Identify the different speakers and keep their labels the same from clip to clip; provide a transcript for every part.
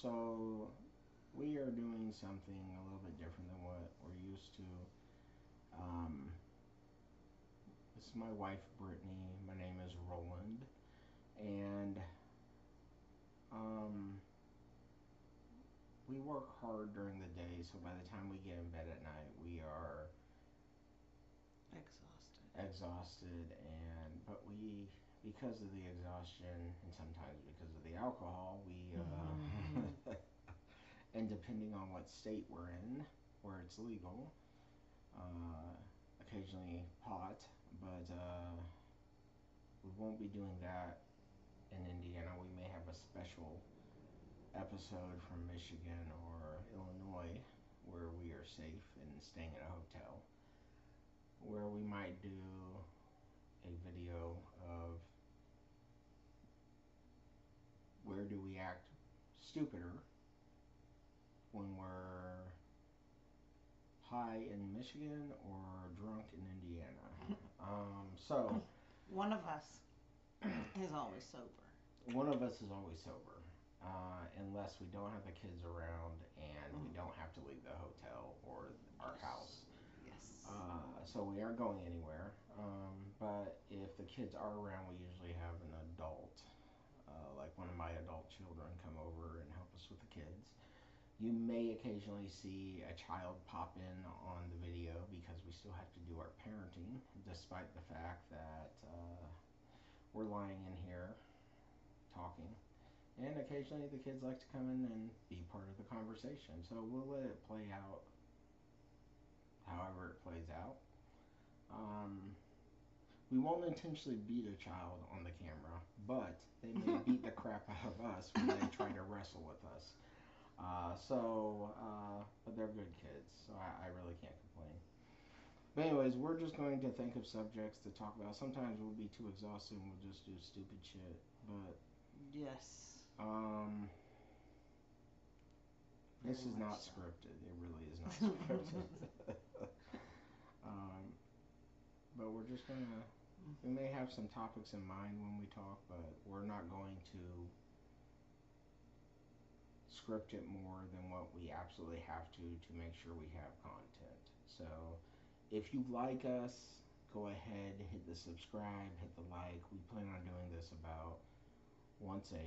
Speaker 1: So we are doing something a little bit different than what we're used to. Um, this is my wife, Brittany. My name is Roland, and um, we work hard during the day. So by the time we get in bed at night, we are
Speaker 2: Exhausted.
Speaker 1: exhausted, and but we because of the exhaustion and sometimes because of the alcohol, we and depending on what state we're in, where it's legal, uh, occasionally pot, but we won't be doing that in Indiana. We may have a special episode from Michigan or Illinois where we are safe and staying in a hotel, where we might do a video of where do we act stupider when we're high in Michigan or drunk in Indiana. So
Speaker 2: One of us is always sober.
Speaker 1: one of us is always sober, unless we don't have the kids around and we
Speaker 2: Mm.
Speaker 1: don't have to leave the hotel or our
Speaker 2: Yes.
Speaker 1: house.
Speaker 2: Yes.
Speaker 1: So we aren't going anywhere. But if the kids are around, we usually have an adult, like one of my adult children, come over and help us with the kids. You may occasionally see a child pop in on the video because we still have to do our parenting, despite the fact that we're lying in here talking. And occasionally the kids like to come in and be part of the conversation. So we'll let it play out however it plays out. Um, we won't intentionally beat a child on the camera, but they may beat the crap out of us when they try to wrestle with us. But they're good kids, so I really can't complain. But anyways, we're just going to think of subjects to talk about. Sometimes we'll be too exhausted and we'll just do stupid shit. But
Speaker 2: Yes.
Speaker 1: um,
Speaker 2: Very
Speaker 1: this is
Speaker 2: much
Speaker 1: not
Speaker 2: so.
Speaker 1: scripted. It really is not scripted. um, but we're just gonna. We may have some topics in mind when we talk, but we're not going to script it more than what we absolutely have to make sure we have content. So if you like us, go ahead, hit the subscribe, hit the like. We plan on doing this about once a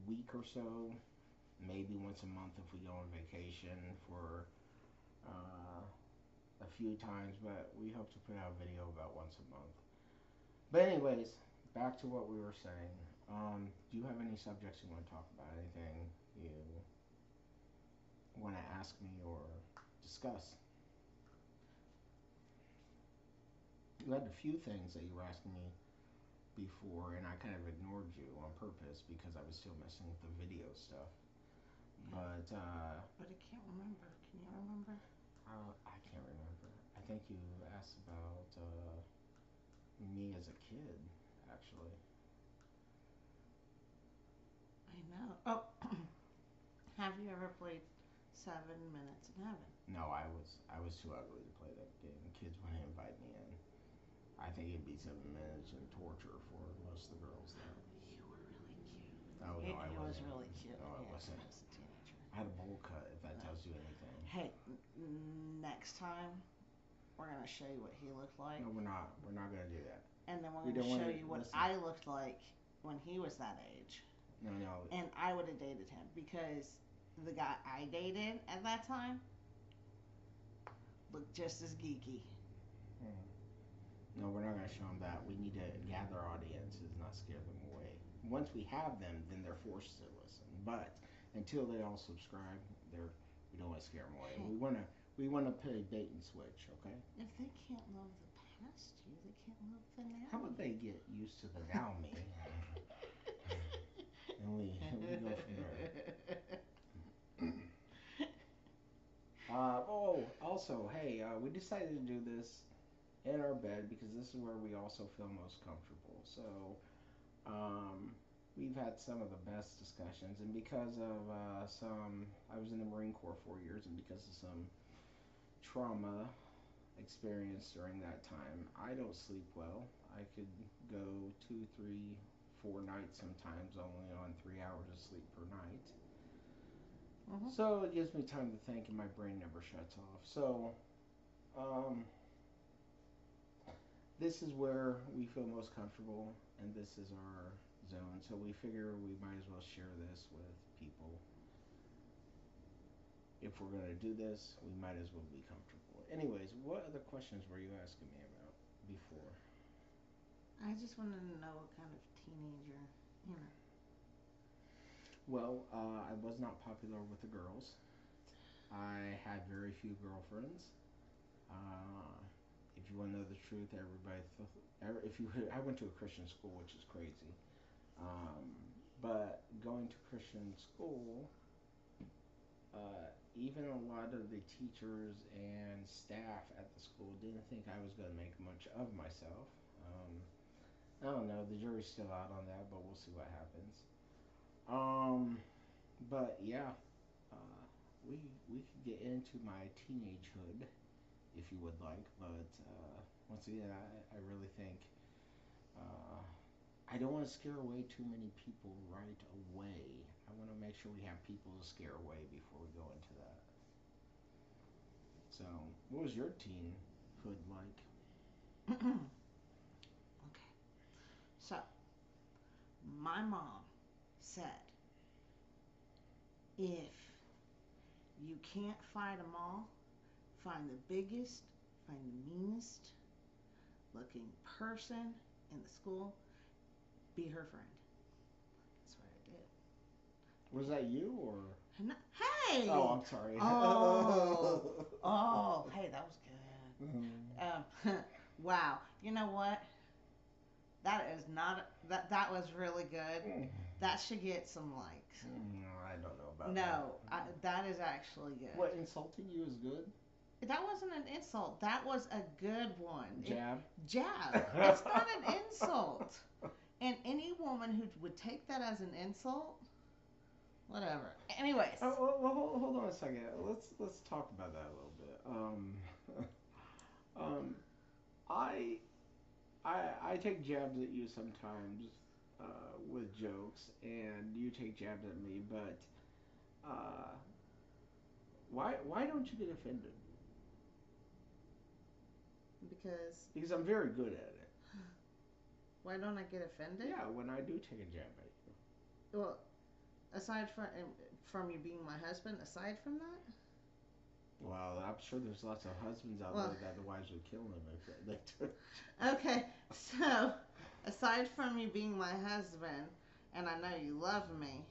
Speaker 1: week or so, maybe once a month if we go on vacation for uh, a few times, but we hope to put out a video about once a month. But anyways, back to what we were saying. Do you have any subjects you want to talk about? Anything you want to ask me or discuss? You had a few things that you were asking me before, and I kind of ignored you on purpose because I was still messing with the video stuff.
Speaker 2: Yeah.
Speaker 1: But
Speaker 2: But I can't remember. Can you remember?
Speaker 1: I can't remember. I think you asked about me as a kid, actually.
Speaker 2: I know. Oh, have you ever played 7 Minutes in Heaven?
Speaker 1: No, I was too ugly to play that game. Kids wouldn't invite me in. I think it'd be 7 minutes and torture for most of the girls though.
Speaker 2: You were really cute.
Speaker 1: Oh no, I
Speaker 2: He was
Speaker 1: wasn't.
Speaker 2: really cute.
Speaker 1: No, I
Speaker 2: Yeah,
Speaker 1: wasn't.
Speaker 2: as a teenager.
Speaker 1: I had a bowl cut. If that
Speaker 2: Uh,
Speaker 1: tells you anything.
Speaker 2: hey, next time we're gonna show you what he looked like,
Speaker 1: No, we're not. We're not gonna do that.
Speaker 2: and then we're
Speaker 1: We
Speaker 2: gonna
Speaker 1: don't want
Speaker 2: show
Speaker 1: to
Speaker 2: you what
Speaker 1: listen.
Speaker 2: I looked like when he was that age,
Speaker 1: No, no.
Speaker 2: and I would have dated him because the guy I dated at that time looked just as geeky.
Speaker 1: Hmm. No, we're not gonna show them that. We need to gather audiences, not scare them away. Once we have them, then they're forced to listen. But until they all subscribe, they're we don't want to scare them away.
Speaker 2: Hey,
Speaker 1: We wanna play bait and switch. Okay.
Speaker 2: if they can't love the past you, they can't love the
Speaker 1: How
Speaker 2: now
Speaker 1: about they get used to the now me, and we go from there.
Speaker 2: you.
Speaker 1: Also, hey, we decided to do this in our bed because this is where we also feel most comfortable. So, um, we've had some of the best discussions, and because of I was in the Marine Corps 4 years, and because of some trauma experienced during that time, I don't sleep well. I could go 2, 3, 4 nights sometimes only on 3 hours of sleep per night.
Speaker 2: Mhm.
Speaker 1: So it gives me time to think, and my brain never shuts off. So um, this is where we feel most comfortable, and this is our zone. So we figure we might as well share this with people. If we're going to do this, we might as well be comfortable. Anyways, what other questions were you asking me about before?
Speaker 2: I just wanted to know what kind of teenager, you know.
Speaker 1: Well, I was not popular with the girls. I had very few girlfriends. Uh, if you want to know the truth, if you I went to a Christian school, which is crazy. Um, but going to Christian school, even a lot of the teachers and staff at the school didn't think I was going to make much of myself. Um, I don't know. The jury's still out on that, but we'll see what happens. Um, but yeah, uh, we we could get into my teenagehood if you would like, but once again, I really think uh, I don't want to scare away too many people right away. I want to make sure we have people to scare away before we go into that. So, what was your teenhood like?
Speaker 2: Okay. So, my mom said if you can't fight them all, find the biggest, find the meanest looking person in the school, be her friend. That's what I did.
Speaker 1: Was that you or?
Speaker 2: And
Speaker 1: Oh,
Speaker 2: hey!
Speaker 1: I'm sorry.
Speaker 2: Oh, oh, hey, that was
Speaker 1: Mhm.
Speaker 2: good. Wow. You know what? That is not that was really good. That should get some likes.
Speaker 1: I don't know about that.
Speaker 2: No, that is actually good.
Speaker 1: What, insulting you is good?
Speaker 2: That wasn't an insult. That was a good one.
Speaker 1: Jab?
Speaker 2: Jab. It's not an insult. And any woman who would take that as an insult, whatever. Anyways,
Speaker 1: well, hold on a second. Let's talk about that a little bit. Um, I I take jabs at you sometimes with jokes, and you take jabs at me. But uh, why don't you get offended?
Speaker 2: because
Speaker 1: Because I'm very good at it.
Speaker 2: why don't I get offended?
Speaker 1: Yeah, when I do take a jab at you.
Speaker 2: Well, aside from you being my husband, aside from that,
Speaker 1: Well, I'm sure there's lots of husbands out
Speaker 2: well,
Speaker 1: there that the wives would kill them if they took.
Speaker 2: okay. So, aside from you being my husband, and I know you love me,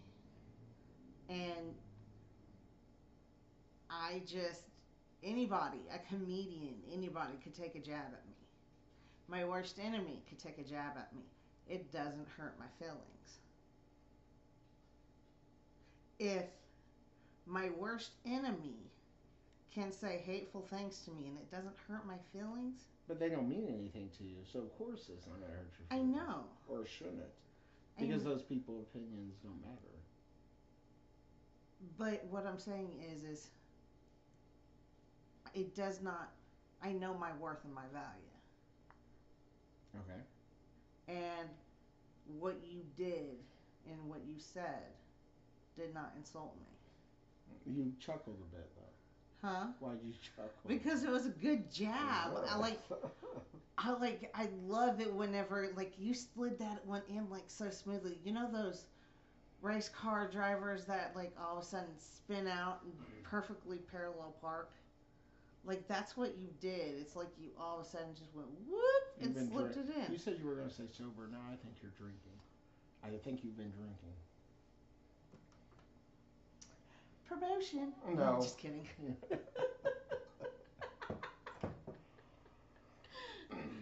Speaker 2: and I just anybody, a comedian, anybody could take a jab at me. My worst enemy could take a jab at me. It doesn't hurt my feelings. If my worst enemy can say hateful things to me and it doesn't hurt my feelings,
Speaker 1: But they don't mean anything to you, so of course it's not gonna hurt your
Speaker 2: I
Speaker 1: feelings,
Speaker 2: know.
Speaker 1: or shouldn't,
Speaker 2: I
Speaker 1: because
Speaker 2: kn-
Speaker 1: those people' opinions don't matter.
Speaker 2: but what I'm saying is it does not. I know my worth and my value,
Speaker 1: Okay.
Speaker 2: and what you did and what you said did not insult me,
Speaker 1: You chuckled a bit though.
Speaker 2: huh?
Speaker 1: Why'd you chuckle?
Speaker 2: Because it was a good jab. I love it whenever like you slid that one in like so smoothly. You know those race car drivers that like all of a sudden spin out and perfectly parallel park. Like that's what you did. It's like you all of a sudden just went whoop
Speaker 1: You've
Speaker 2: and
Speaker 1: been
Speaker 2: slipped
Speaker 1: drink.
Speaker 2: it in.
Speaker 1: You said you were gonna say sober. Now I think you're drinking. I think you've been drinking.
Speaker 2: Promotion. No,
Speaker 1: No.
Speaker 2: just kidding.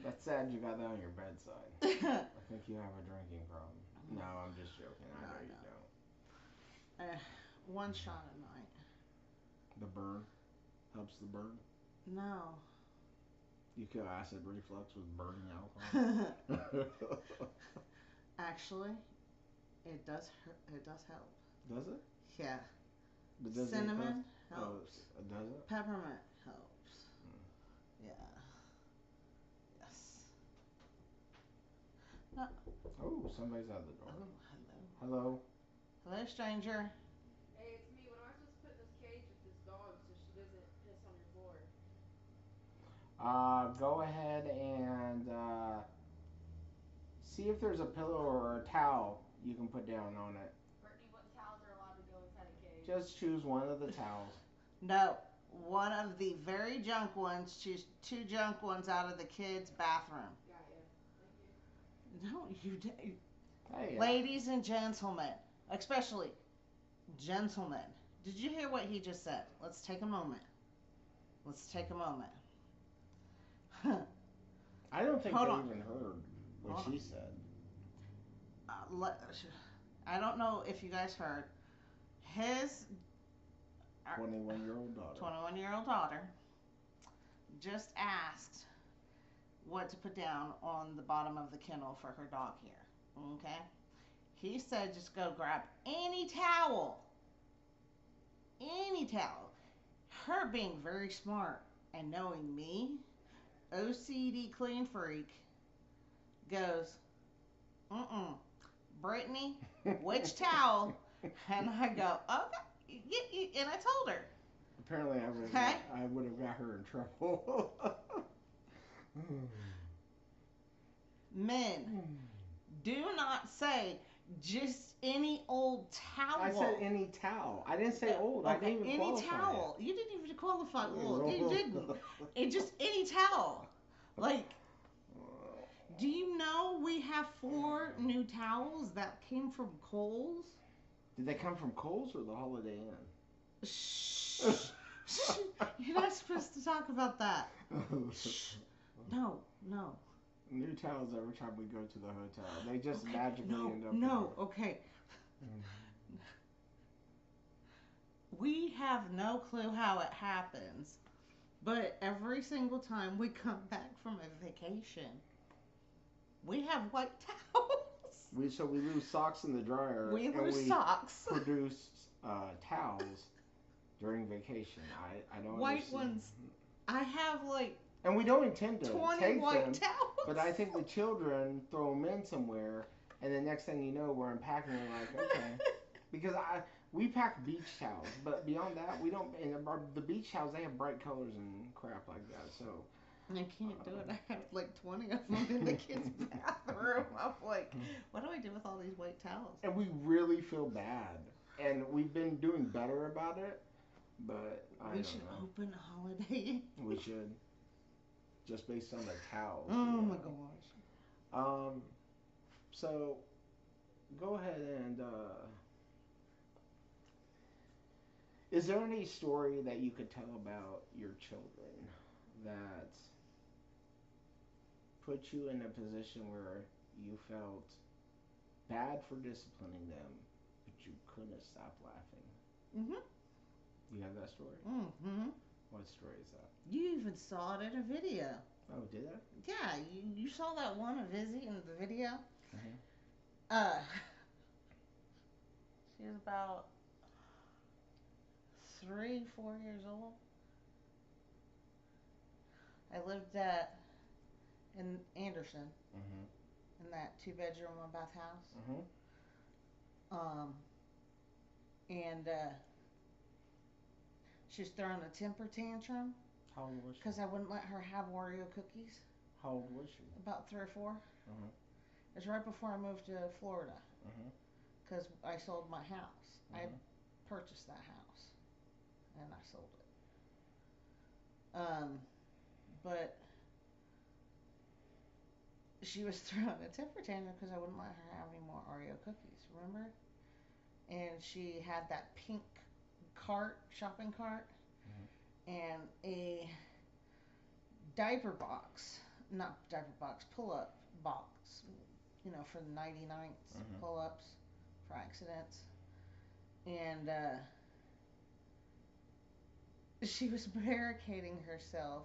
Speaker 1: That's sad you got that on your bedside. I think you have a drinking problem. No, I'm just joking. I
Speaker 2: No,
Speaker 1: know you
Speaker 2: no.
Speaker 1: don't.
Speaker 2: One shot a night.
Speaker 1: The burn helps the burn.
Speaker 2: No.
Speaker 1: You kill acid reflux with burning alcohol.
Speaker 2: Actually, it does hurt. It does help.
Speaker 1: Does it?
Speaker 2: Yeah.
Speaker 1: But does it cause?
Speaker 2: Cinnamon
Speaker 1: Oh,
Speaker 2: helps.
Speaker 1: does it?
Speaker 2: Peppermint helps. Yeah. Yes. Oh,
Speaker 1: Oh, somebody's at the door.
Speaker 2: oh, hello.
Speaker 1: Hello.
Speaker 2: Hello, stranger.
Speaker 1: Go ahead and see if there's a pillow or a towel you can put down on it.
Speaker 3: Brittany, what towels are allowed to go inside a cage?
Speaker 1: Just choose one of the towels.
Speaker 2: No, one of the very junk ones. Choose two junk ones out of the kids' bathroom.
Speaker 3: Got you. Thank you.
Speaker 2: No, you.
Speaker 1: Hey,
Speaker 2: Ladies and gentlemen, especially gentlemen, did you hear what he just said? Let's take a moment. Let's take a moment.
Speaker 1: I don't think
Speaker 2: Hold
Speaker 1: they
Speaker 2: on.
Speaker 1: even heard what
Speaker 2: Hold
Speaker 1: she
Speaker 2: on.
Speaker 1: said.
Speaker 2: I don't know if you guys heard. His
Speaker 1: 21-year-old daughter.
Speaker 2: 21-year-old daughter just asked what to put down on the bottom of the kennel for her dog here. Okay? He said just go grab any towel. Any towel. Her being very smart and knowing me, OCD clean freak, goes, Brittany, which towel? And I go, okay. And I told her.
Speaker 1: Apparently,
Speaker 2: Okay?
Speaker 1: I would have got her in trouble.
Speaker 2: Men, do not say just any old towel.
Speaker 1: I said any towel. I didn't say old.
Speaker 2: Okay,
Speaker 1: I didn't even
Speaker 2: any
Speaker 1: qualify
Speaker 2: towel.
Speaker 1: it.
Speaker 2: You didn't even qualify old. You didn't. It just any towel. Like, do you know we have 4 new towels that came from Kohl's?
Speaker 1: Did they come from Kohl's or the Holiday Inn?
Speaker 2: Shh. You're not supposed to talk about that. Shh. No.
Speaker 1: New towels every time we go to the hotel. They just
Speaker 2: Okay,
Speaker 1: magically end up.
Speaker 2: No, okay. We have no clue how it happens, but every single time we come back from a vacation, we have white towels.
Speaker 1: So we lose socks in the dryer.
Speaker 2: We lose socks.
Speaker 1: Produce towels during vacation. I don't
Speaker 2: White
Speaker 1: understand.
Speaker 2: ones. I have like
Speaker 1: And we don't intend to
Speaker 2: 20
Speaker 1: take
Speaker 2: white
Speaker 1: them,
Speaker 2: towels.
Speaker 1: but I think the children throw them in somewhere, and the next thing you know, we're unpacking them like, okay. Because we pack beach towels, but beyond that, we don't. And the beach towels, they have bright colors and crap like that. So
Speaker 2: I can't do it. I have like 20 of them in the kids' bathroom. I'm like, what do I do with all these white towels?
Speaker 1: and we really feel bad, and we've been doing better about it, but
Speaker 2: We should open a Holiday Inn.
Speaker 1: We should, just based on the towels.
Speaker 2: Oh my gosh.
Speaker 1: So go ahead and. Is there any story that you could tell about your children that put you in a position where you felt bad for disciplining them, but you couldn't stop laughing?
Speaker 2: Mhm.
Speaker 1: You have that story?
Speaker 2: Mhm.
Speaker 1: What story is that?
Speaker 2: You even saw it in a video.
Speaker 1: Oh, did I?
Speaker 2: Yeah, you saw that one of Izzy in the video.
Speaker 1: Mm-hmm.
Speaker 2: Uh, she was about 3, 4 years old. I lived in Anderson
Speaker 1: Mm-hmm.
Speaker 2: in that 2-bedroom, 1-bath house.
Speaker 1: Mm-hmm.
Speaker 2: And she was throwing a temper tantrum
Speaker 1: How old was she?
Speaker 2: because I wouldn't let her have Oreo cookies.
Speaker 1: How old was she?
Speaker 2: About 3 or 4.
Speaker 1: Mm-hmm.
Speaker 2: It was right before I moved to Florida
Speaker 1: Mm-hmm.
Speaker 2: because I sold my house. I
Speaker 1: Mm-hmm.
Speaker 2: purchased that house and I sold it. But she was throwing a temper tantrum because I wouldn't let her have any more Oreo cookies. Remember? And she had that pink shopping cart, and a diaper box, not diaper box, pull-up box, for the 99s pull-ups for accidents. And she was barricading herself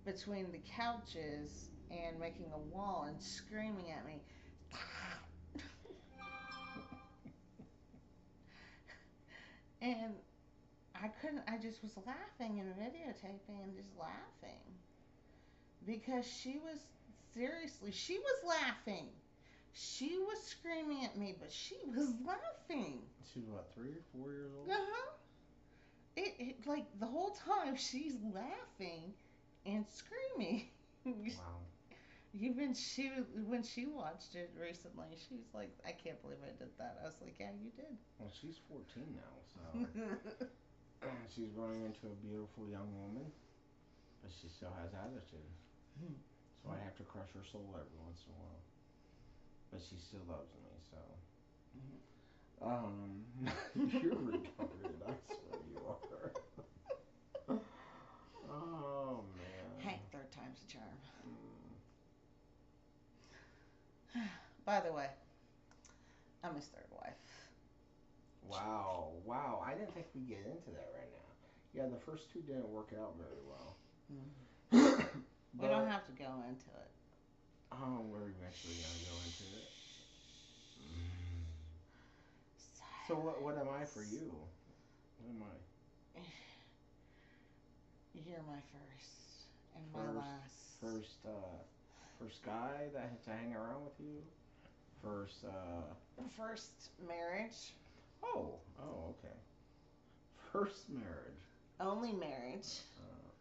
Speaker 2: between the couches and making a wall and screaming at me. And I just was laughing and videotaping and just laughing. Because she was laughing. She was screaming at me, but she was laughing.
Speaker 1: She was what, 3 or 4 years old?
Speaker 2: Uh-huh. It like the whole time she's laughing and screaming.
Speaker 1: Wow.
Speaker 2: Even she, when she watched it recently, she was like, "I can't believe I did that." I was like, "Yeah, you
Speaker 1: Well, she's 14 now, so
Speaker 2: did."
Speaker 1: she's growing into a beautiful young woman, but she still has attitude. So I have to crush her soul every once in a while. But she still loves me, so. You're retarded. I swear you are. Oh man.
Speaker 2: Hey, third time's a charm.
Speaker 1: Mm.
Speaker 2: By the way, I'm his third wife.
Speaker 1: Wow, wow. I didn't think we'd get into that right now. Yeah, the first two didn't work out very well.
Speaker 2: We don't
Speaker 1: But
Speaker 2: have to go into it.
Speaker 1: we're eventually gonna go into it. Mm. So what am I for you? What am I?
Speaker 2: You're my first and my
Speaker 1: First,
Speaker 2: last.
Speaker 1: first guy that had to hang around with you. First.
Speaker 2: First marriage.
Speaker 1: Oh, okay. First marriage.
Speaker 2: Only marriage.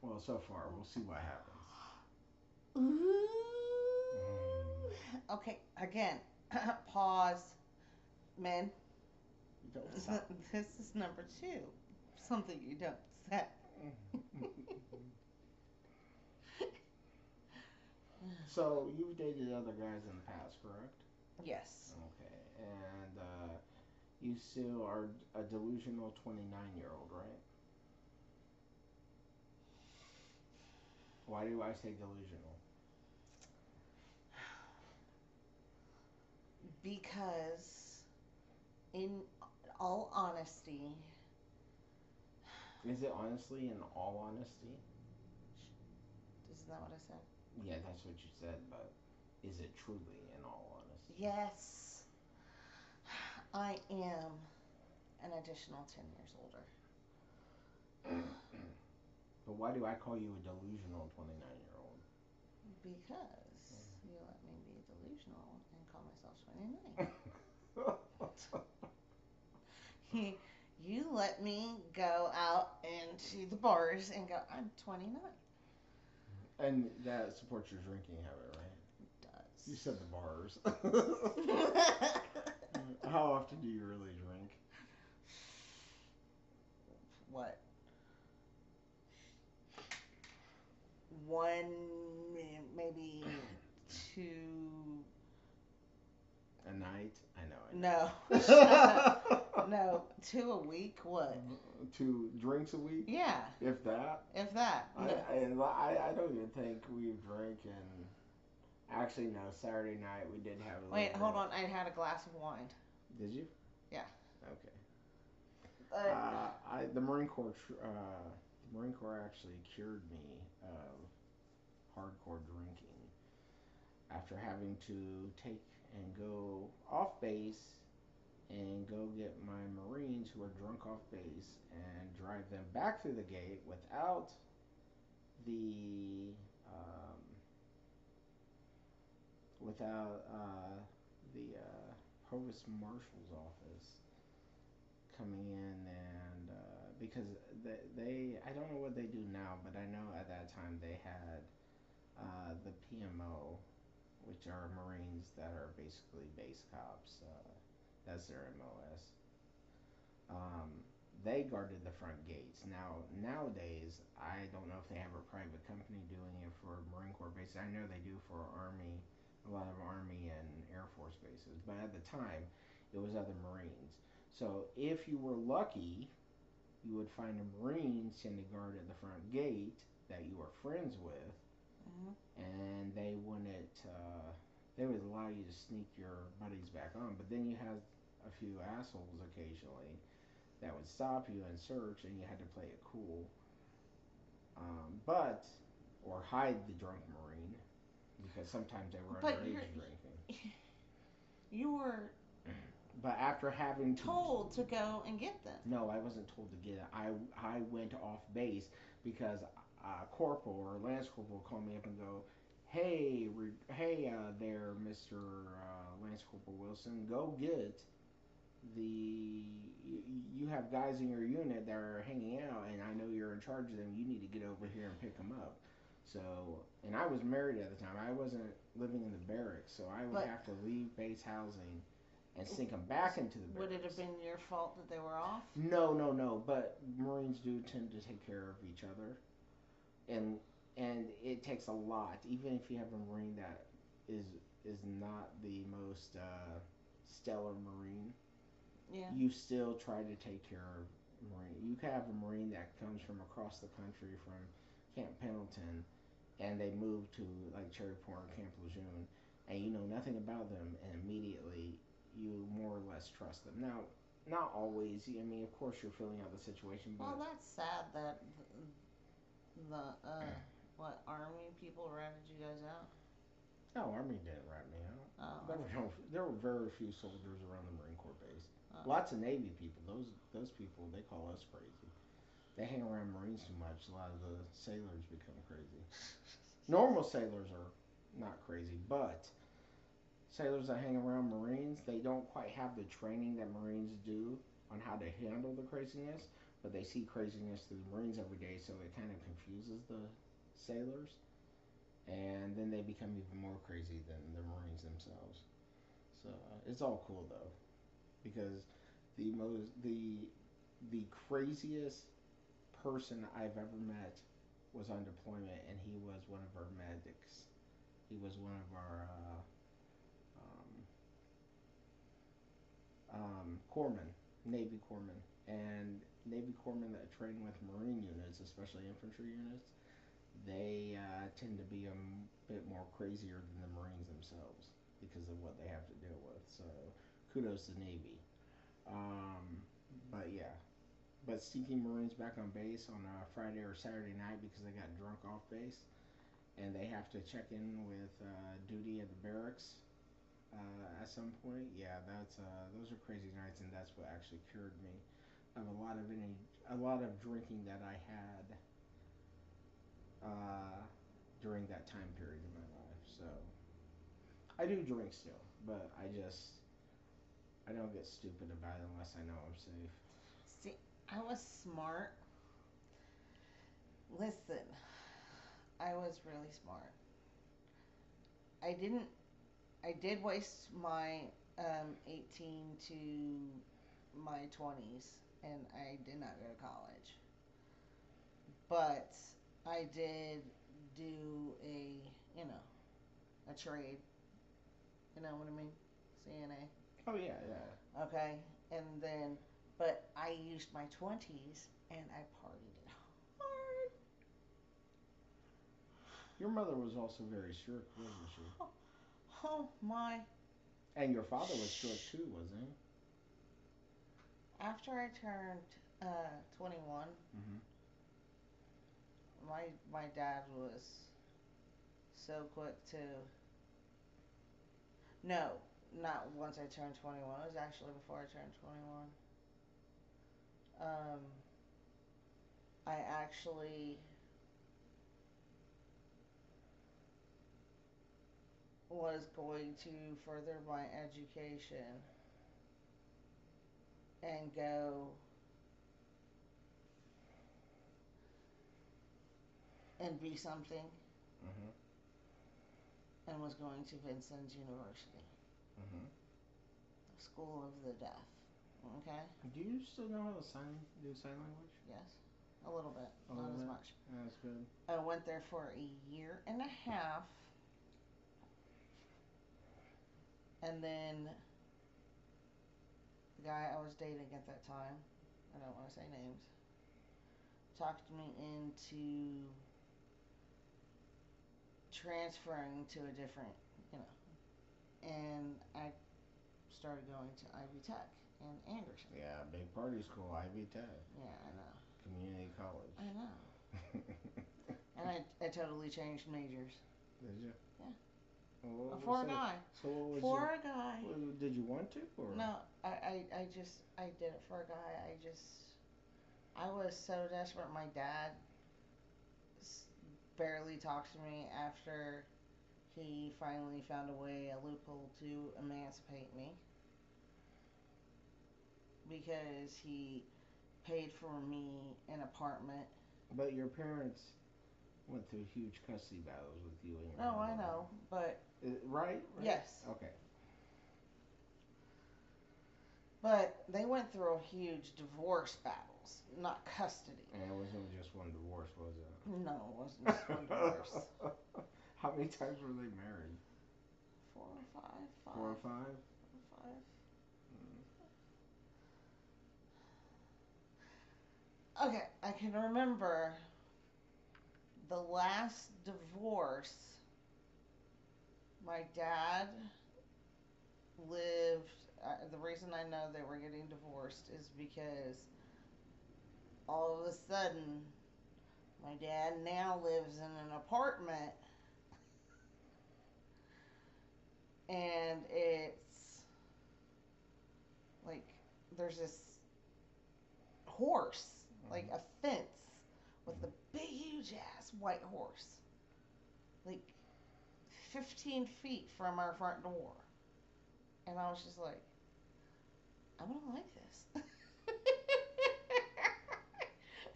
Speaker 1: Well, so far we'll see what happens.
Speaker 2: Ooh.
Speaker 1: Mm.
Speaker 2: Okay, again, pause. Men,
Speaker 1: Don't stop.
Speaker 2: this is number two. Something you don't say.
Speaker 1: So you've dated other guys in the past, correct?
Speaker 2: Yes.
Speaker 1: Okay, and you still are a delusional 29-year-old, right? Why do I say delusional?
Speaker 2: Because, in all honesty,
Speaker 1: Is it honestly, in all honesty?
Speaker 2: isn't that what I said?
Speaker 1: Yeah, that's what you said, but is it truly in all honesty?
Speaker 2: Yes, I am an additional 10 years older.
Speaker 1: But why do I call you a delusional 29-year-old?
Speaker 2: Because you let me be delusional and call myself 29. You let me go out into the bars and go, I'm 29.
Speaker 1: And that supports your drinking habit, right?
Speaker 2: It
Speaker 1: You said the bars.
Speaker 2: does.
Speaker 1: How often do you really drink?
Speaker 2: What? One, maybe two.
Speaker 1: A night? I
Speaker 2: No.
Speaker 1: know.
Speaker 2: Shut up. No, two a week? What?
Speaker 1: 2 drinks a week,
Speaker 2: Yeah,
Speaker 1: if that.
Speaker 2: if that.
Speaker 1: I,
Speaker 2: No.
Speaker 1: I don't even think we've drank in. Actually, no. Saturday night we did have a little
Speaker 2: Wait,
Speaker 1: bit.
Speaker 2: hold on. I had a glass of wine.
Speaker 1: Did you?
Speaker 2: Yeah.
Speaker 1: Okay.
Speaker 2: But
Speaker 1: The Marine Corps actually cured me of hardcore drinking after having to take and go off base and go get my Marines who were drunk off base and drive them back through the gate the um, without the provost marshal's office coming in and because they I don't know what they do now, but I know at that time they had the PMO, which are Marines that are basically base cops. That's their MOS. Um, they guarded the front gates. Now nowadays, I don't know if they have a private company doing it for Marine Corps bases. I know they do for Army, a lot of Army and Air Force bases. But at the time, it was other Marines. So if you were lucky, you would find a Marine standing guard at the front gate that you were friends with,
Speaker 2: Mhm.
Speaker 1: and they would allow you to sneak your buddies back on. But then you had a few assholes occasionally that would stop you and search, and you had to play it cool. But or hide the drunk marine because sometimes they were
Speaker 2: But
Speaker 1: underage drinking.
Speaker 2: you were
Speaker 1: But after having to
Speaker 2: told to go and get them.
Speaker 1: no, I wasn't told to get it. I went off base because corporal or lance corporal called me up and go, hey there, Mister Lance Corporal Wilson, go get the you have guys in your unit that are hanging out, and I know you're in charge of them. You need to get over here and pick them up. So, and I was married at the time. I wasn't living in the barracks, so I would
Speaker 2: But
Speaker 1: have to leave base housing and sink them back into the
Speaker 2: would it have
Speaker 1: barracks.
Speaker 2: been your fault that they were off?
Speaker 1: No, no, no. But Marines do tend to take care of each other, and it takes a lot. Even if you have a Marine that is is not the most stellar Marine,
Speaker 2: Yeah.
Speaker 1: you still try to take care of Marine. You can have a Marine that comes from across the country from Camp Pendleton, and they move to like Cherry Point or Camp Lejeune, and you know nothing about them, and immediately you more or less trust them. Now, not always. I mean, of course, you're filling out the situation,
Speaker 2: Well,
Speaker 1: but
Speaker 2: that's sad that the what army people ratted you guys out.
Speaker 1: no, Army didn't rat me out.
Speaker 2: Oh,
Speaker 1: There were
Speaker 2: okay.
Speaker 1: no, there were very few soldiers around the Marine Corps base.
Speaker 2: Oh.
Speaker 1: Lots of Navy people. Those people they call us crazy. They hang around Marines too much. A lot of the sailors become crazy. Normal sailors are not crazy, but sailors that hang around Marines, they don't quite have the training that Marines do on how to handle the craziness, but they see craziness through the Marines every day, so it kind of confuses the sailors, and then they become even more crazy than the Marines themselves. So it's all cool though, because the craziest person I've ever met was on deployment, and he was one of our medics. He was one of our corpsmen, Navy corpsmen, and Navy corpsmen that train with Marine units, especially infantry units, they tend to be a bit more crazier than the Marines themselves because of what they have to deal with. So kudos to Navy. Um, but yeah, but sneaking Marines back on base on a Friday or Saturday night because they got drunk off base and they have to check in with duty at the barracks at some point. Yeah, that's those are crazy nights, and that's what actually cured me of a lot of drinking that I had uh, during that time period in my life. So I do drink still, but I don't get stupid about it unless I know I'm safe.
Speaker 2: See, I was smart. Listen, I was really smart. I didn't. I did waste my 18 to my 20s, and I did not go to college. But I did do you know, a trade. You know what I mean? CNA.
Speaker 1: Oh yeah, yeah.
Speaker 2: Okay, and then, but I used my 20s and I partied it hard.
Speaker 1: Your mother was also very strict, wasn't she?
Speaker 2: Oh, oh my.
Speaker 1: And your father was strict too, wasn't he?
Speaker 2: After I turned 21,
Speaker 1: Mm-hmm.
Speaker 2: my dad was so quick to. No, not once I turned 21. It was actually before I turned 21. Um, I actually was going to further my education and go and be something,
Speaker 1: Mm-hmm.
Speaker 2: and was going to Vincent's University,
Speaker 1: Mm-hmm.
Speaker 2: the school of the deaf. Okay?
Speaker 1: Do you still know how to do sign language?
Speaker 2: Yes, a little bit,
Speaker 1: A
Speaker 2: not
Speaker 1: little
Speaker 2: as
Speaker 1: bit.
Speaker 2: much.
Speaker 1: That's good.
Speaker 2: I went there for a year and a half, and then the guy I was dating at that time, I don't want to say names, talked me into transferring to a different, you know, and I started going to Ivy Tech in Anderson.
Speaker 1: Yeah, big party school, Ivy Tech,
Speaker 2: Yeah, I know.
Speaker 1: community college.
Speaker 2: I know. And I totally changed majors.
Speaker 1: Did you?
Speaker 2: Yeah.
Speaker 1: Well,
Speaker 2: For a guy.
Speaker 1: so what was
Speaker 2: For a guy.
Speaker 1: did you want to or?
Speaker 2: No, I did it for a guy. I was so desperate. My dad barely talked to me after he finally found a way, a loophole to emancipate me because he paid for me an apartment.
Speaker 1: But your parents went through huge custody battles with you and your
Speaker 2: No, I
Speaker 1: mother.
Speaker 2: know, but
Speaker 1: Right? Right?
Speaker 2: yes.
Speaker 1: Okay.
Speaker 2: But they went through a huge divorce battles, not custody.
Speaker 1: And it wasn't just one divorce, was
Speaker 2: No, it wasn't just one divorce.
Speaker 1: it? How many times were they married?
Speaker 2: Four or five,
Speaker 1: Four or
Speaker 2: five,
Speaker 1: five?
Speaker 2: five.
Speaker 1: Mm.
Speaker 2: Okay, I can remember the last divorce. My dad lived. The reason I know they were getting divorced is because all of a sudden, my dad now lives in an apartment, and it's like there's this horse, like a fence with a big, huge ass white horse, like 15 feet from our front door. And I was just like, I'm gonna like this.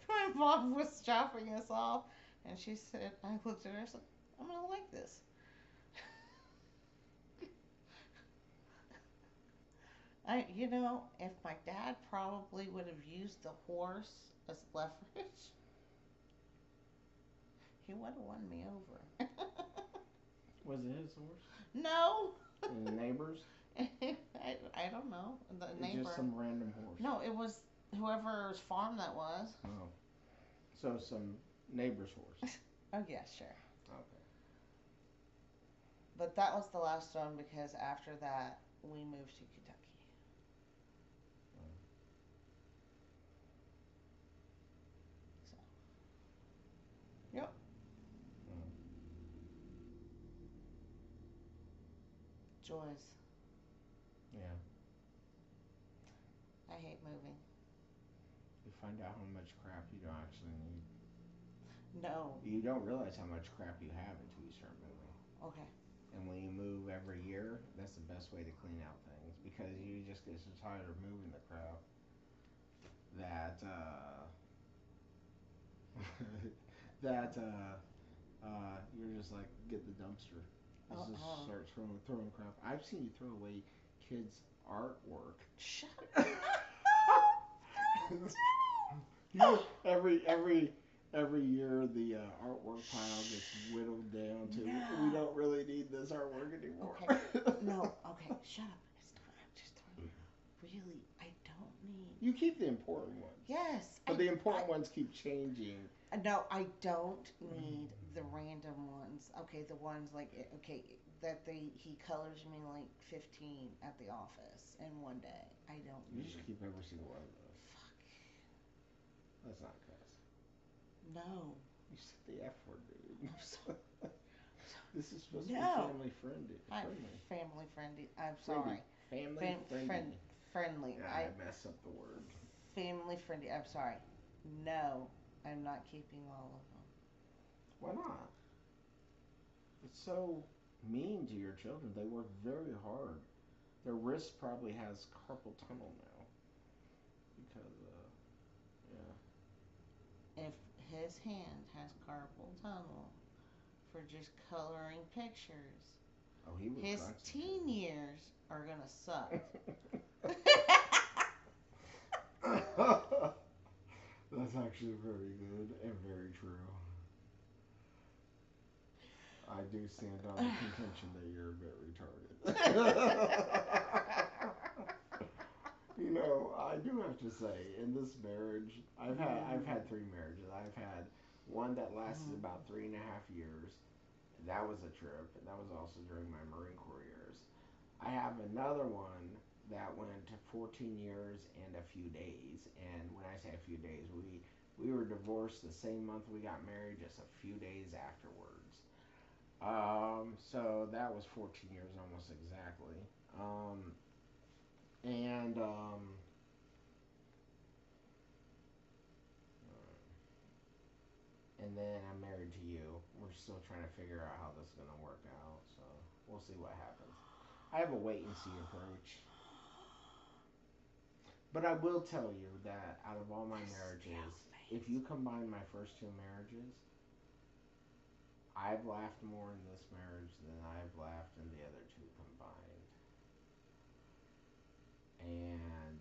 Speaker 2: My mom was dropping us off, and she said, I looked at her and said, I'm gonna like this. If my dad probably would have used the horse as leverage, he would have won me over.
Speaker 1: Was it his horse?
Speaker 2: No.
Speaker 1: And the neighbors?
Speaker 2: I don't know. The
Speaker 1: It's
Speaker 2: neighbor.
Speaker 1: just some random horse.
Speaker 2: No, it was whoever's farm that was.
Speaker 1: Oh. So some neighbor's horse.
Speaker 2: Oh, yeah, sure.
Speaker 1: Okay.
Speaker 2: But that was the last one because after that, we moved to Kentucky. So, yep.
Speaker 1: Mm.
Speaker 2: Joys.
Speaker 1: Yeah.
Speaker 2: I hate moving.
Speaker 1: You find out how much crap you don't actually need.
Speaker 2: No.
Speaker 1: You don't realize how much crap you have until you start moving.
Speaker 2: Okay.
Speaker 1: And when you move every year, that's the best way to clean out things because you just get so tired of moving the crap that you're just like get the dumpster. Just start throwing crap. I've seen you throw away kids' artwork.
Speaker 2: Shut
Speaker 1: You know, every year the artwork pile gets whittled down to we don't really need this artwork anymore.
Speaker 2: Okay. No. Okay. Shut up. It's not. I'm just throwing. Really, I don't need.
Speaker 1: You keep the important ones.
Speaker 2: Yes.
Speaker 1: But the important ones keep changing.
Speaker 2: No, I don't need the random ones. Okay, the ones like that he colors me like 15 at the office in one day. I don't
Speaker 1: You
Speaker 2: need.
Speaker 1: just keep every single one of those.
Speaker 2: Fuck.
Speaker 1: That's not cuss.
Speaker 2: No.
Speaker 1: You said the F word, dude.
Speaker 2: I'm sorry.
Speaker 1: This is supposed to be
Speaker 2: No.
Speaker 1: family friendly.
Speaker 2: Family friendly. I'm sorry.
Speaker 1: Family friendly.
Speaker 2: Friendly.
Speaker 1: Yeah, I messed up the word.
Speaker 2: Family friendly. I'm sorry. No, I'm not keeping all of them.
Speaker 1: Why not? It's so mean to your children. They work very hard. Their wrist probably has carpal tunnel now because, yeah.
Speaker 2: If his hand has carpal tunnel for just coloring pictures,
Speaker 1: Oh, he was
Speaker 2: his teen years are gonna suck.
Speaker 1: That's actually very good and very true. I do stand on the contention that you're a bit retarded. You know, I do have to say, in this marriage, I've had three marriages. I've had one that lasted about 3.5 years. That was a trip, and that was also during my Marine Corps years. I have another one that went to 14 years and a few days. And when I say a few days, we were divorced the same month we got married, just a few days afterwards. So that was 14 years almost exactly. And and then I'm married to you. We're still trying to figure out how this is gonna work out. So we'll see what happens. I have a wait and see approach. But I will tell you that out of all my marriages, if you combine my first two marriages, I've laughed more in this marriage than I've laughed in the other two combined. And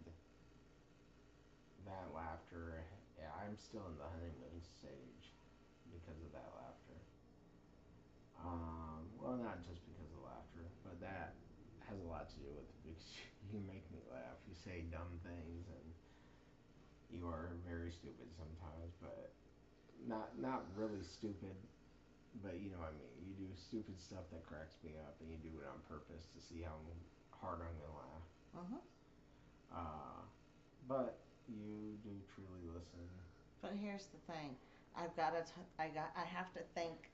Speaker 1: that laughter, yeah, I'm still in the honeymoon stage because of that laughter. Well, not just because of laughter, but that has a lot to do with it because you make me laugh. You say dumb things and you are very stupid sometimes, but not really stupid, but you know what I mean. You do stupid stuff that cracks me up, and you do it on purpose to see how hard I'm gonna laugh.
Speaker 2: Uh-huh.
Speaker 1: Uh, but you do truly listen.
Speaker 2: But here's the thing. I have to think,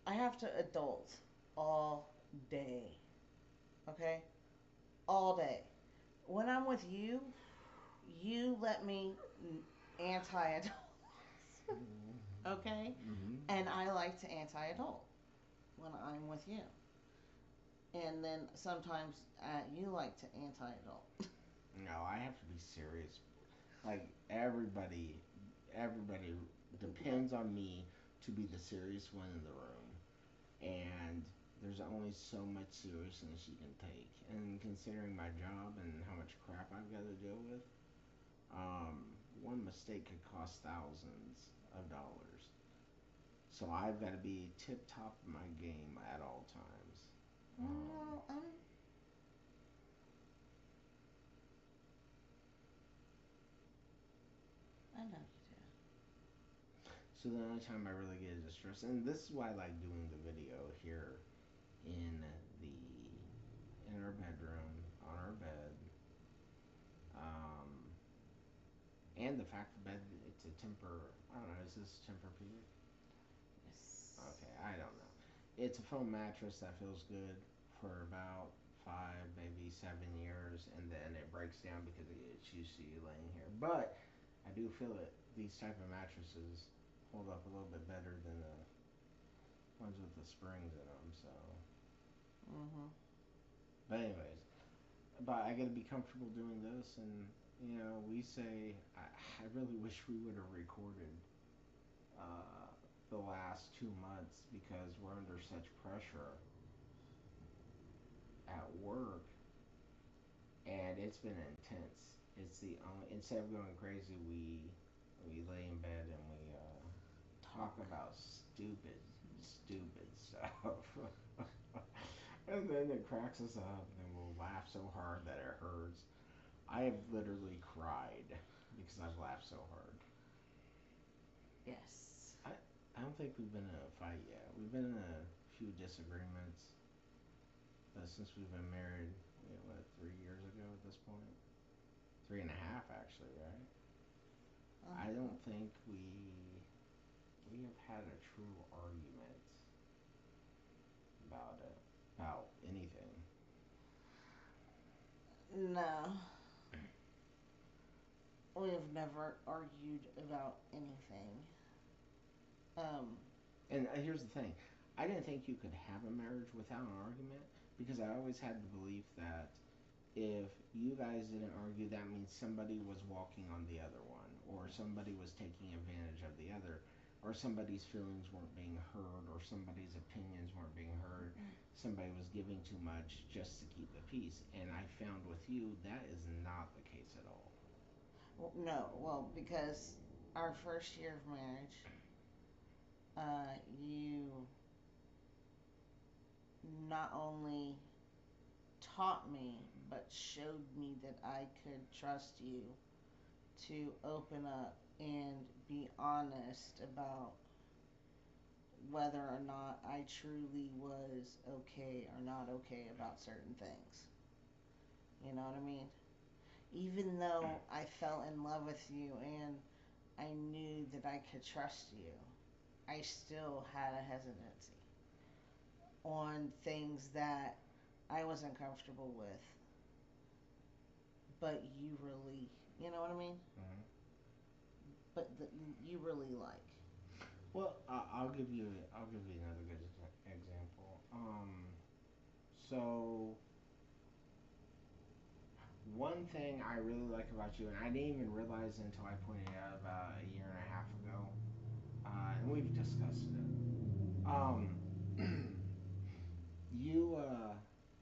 Speaker 2: I have to adult all day. Okay? All day. When I'm with you, you let me anti-adult. Okay?
Speaker 1: Mm-hmm.
Speaker 2: And I like to anti-adult when I'm with you. And then sometimes you like to anti-adult.
Speaker 1: No, I have to be serious. Like everybody depends on me to be the serious one in the room, and there's only so much seriousness you can take. And considering my job and how much crap I've got to deal with, um, one mistake could cost thousands of dollars. So I've got to be tip top of my game at all times.
Speaker 2: No, I know you
Speaker 1: So the only time I really get distressed, and this is why I like doing the video here in the in our bedroom on our bed, um, and the fact the bed it's a temper. I don't know. Is this Tempur-Pedic?
Speaker 2: do. Yes.
Speaker 1: Okay, I don't know. It's a foam mattress that feels good for about 5, maybe 7 years, and then it breaks down because it's used to you laying here. But I do feel it. These type of mattresses hold up a little bit better than the ones with the springs in them. So,
Speaker 2: Mhm.
Speaker 1: but anyways, but I got to be comfortable doing this, and we say I really wish we would have recorded uh, the last 2 months because we're under such pressure at work, and it's been intense. It's the only instead of going crazy, we lay in bed and we talk
Speaker 2: Talk.
Speaker 1: about stupid stuff. And then it cracks us up, and we'll laugh so hard that it hurts. I have literally cried because I've laughed so hard.
Speaker 2: Yes.
Speaker 1: I don't think we've been in a fight yet. We've been in a few disagreements, but since we've been married, what, 3 years ago at this point? 3.5 actually, right? I
Speaker 2: Uh-huh.
Speaker 1: don't think we have had a true argument about it, about anything.
Speaker 2: No, we've never argued about anything. Um,
Speaker 1: And here's the thing, I didn't think you could have a marriage without an argument because I always had the belief that if you guys didn't argue, that means somebody was walking on the other one, or somebody was taking advantage of the other, or somebody's feelings weren't being heard, or somebody's opinions weren't being heard. Somebody was giving too much just to keep the peace. And I found with you that is not the case at all.
Speaker 2: well, no, well, because our first year of marriage, you not only taught me, but showed me that I could trust you to open up and be honest about whether or not I truly was okay or not okay about certain things. You know what I mean? Even though I fell in love with you and I knew that I could trust you, I still had a hesitancy on things that I wasn't comfortable with, but you really, you know what I mean?
Speaker 1: Mm-hmm.
Speaker 2: But you really like.
Speaker 1: Well, I'll give you another good example. So one thing I really like about you, and I didn't even realize until I pointed it out about a year and a half ago, and we've discussed it. Um, you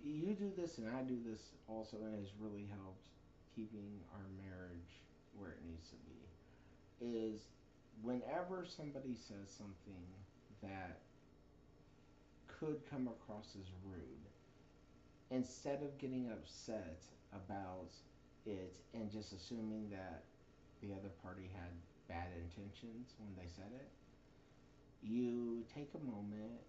Speaker 1: you do this and I do this also, and it's really helped keeping our marriage where it needs to be. Is whenever somebody says something that could come across as rude, instead of getting upset about it and just assuming that the other party had bad intentions when they said it, you take a moment,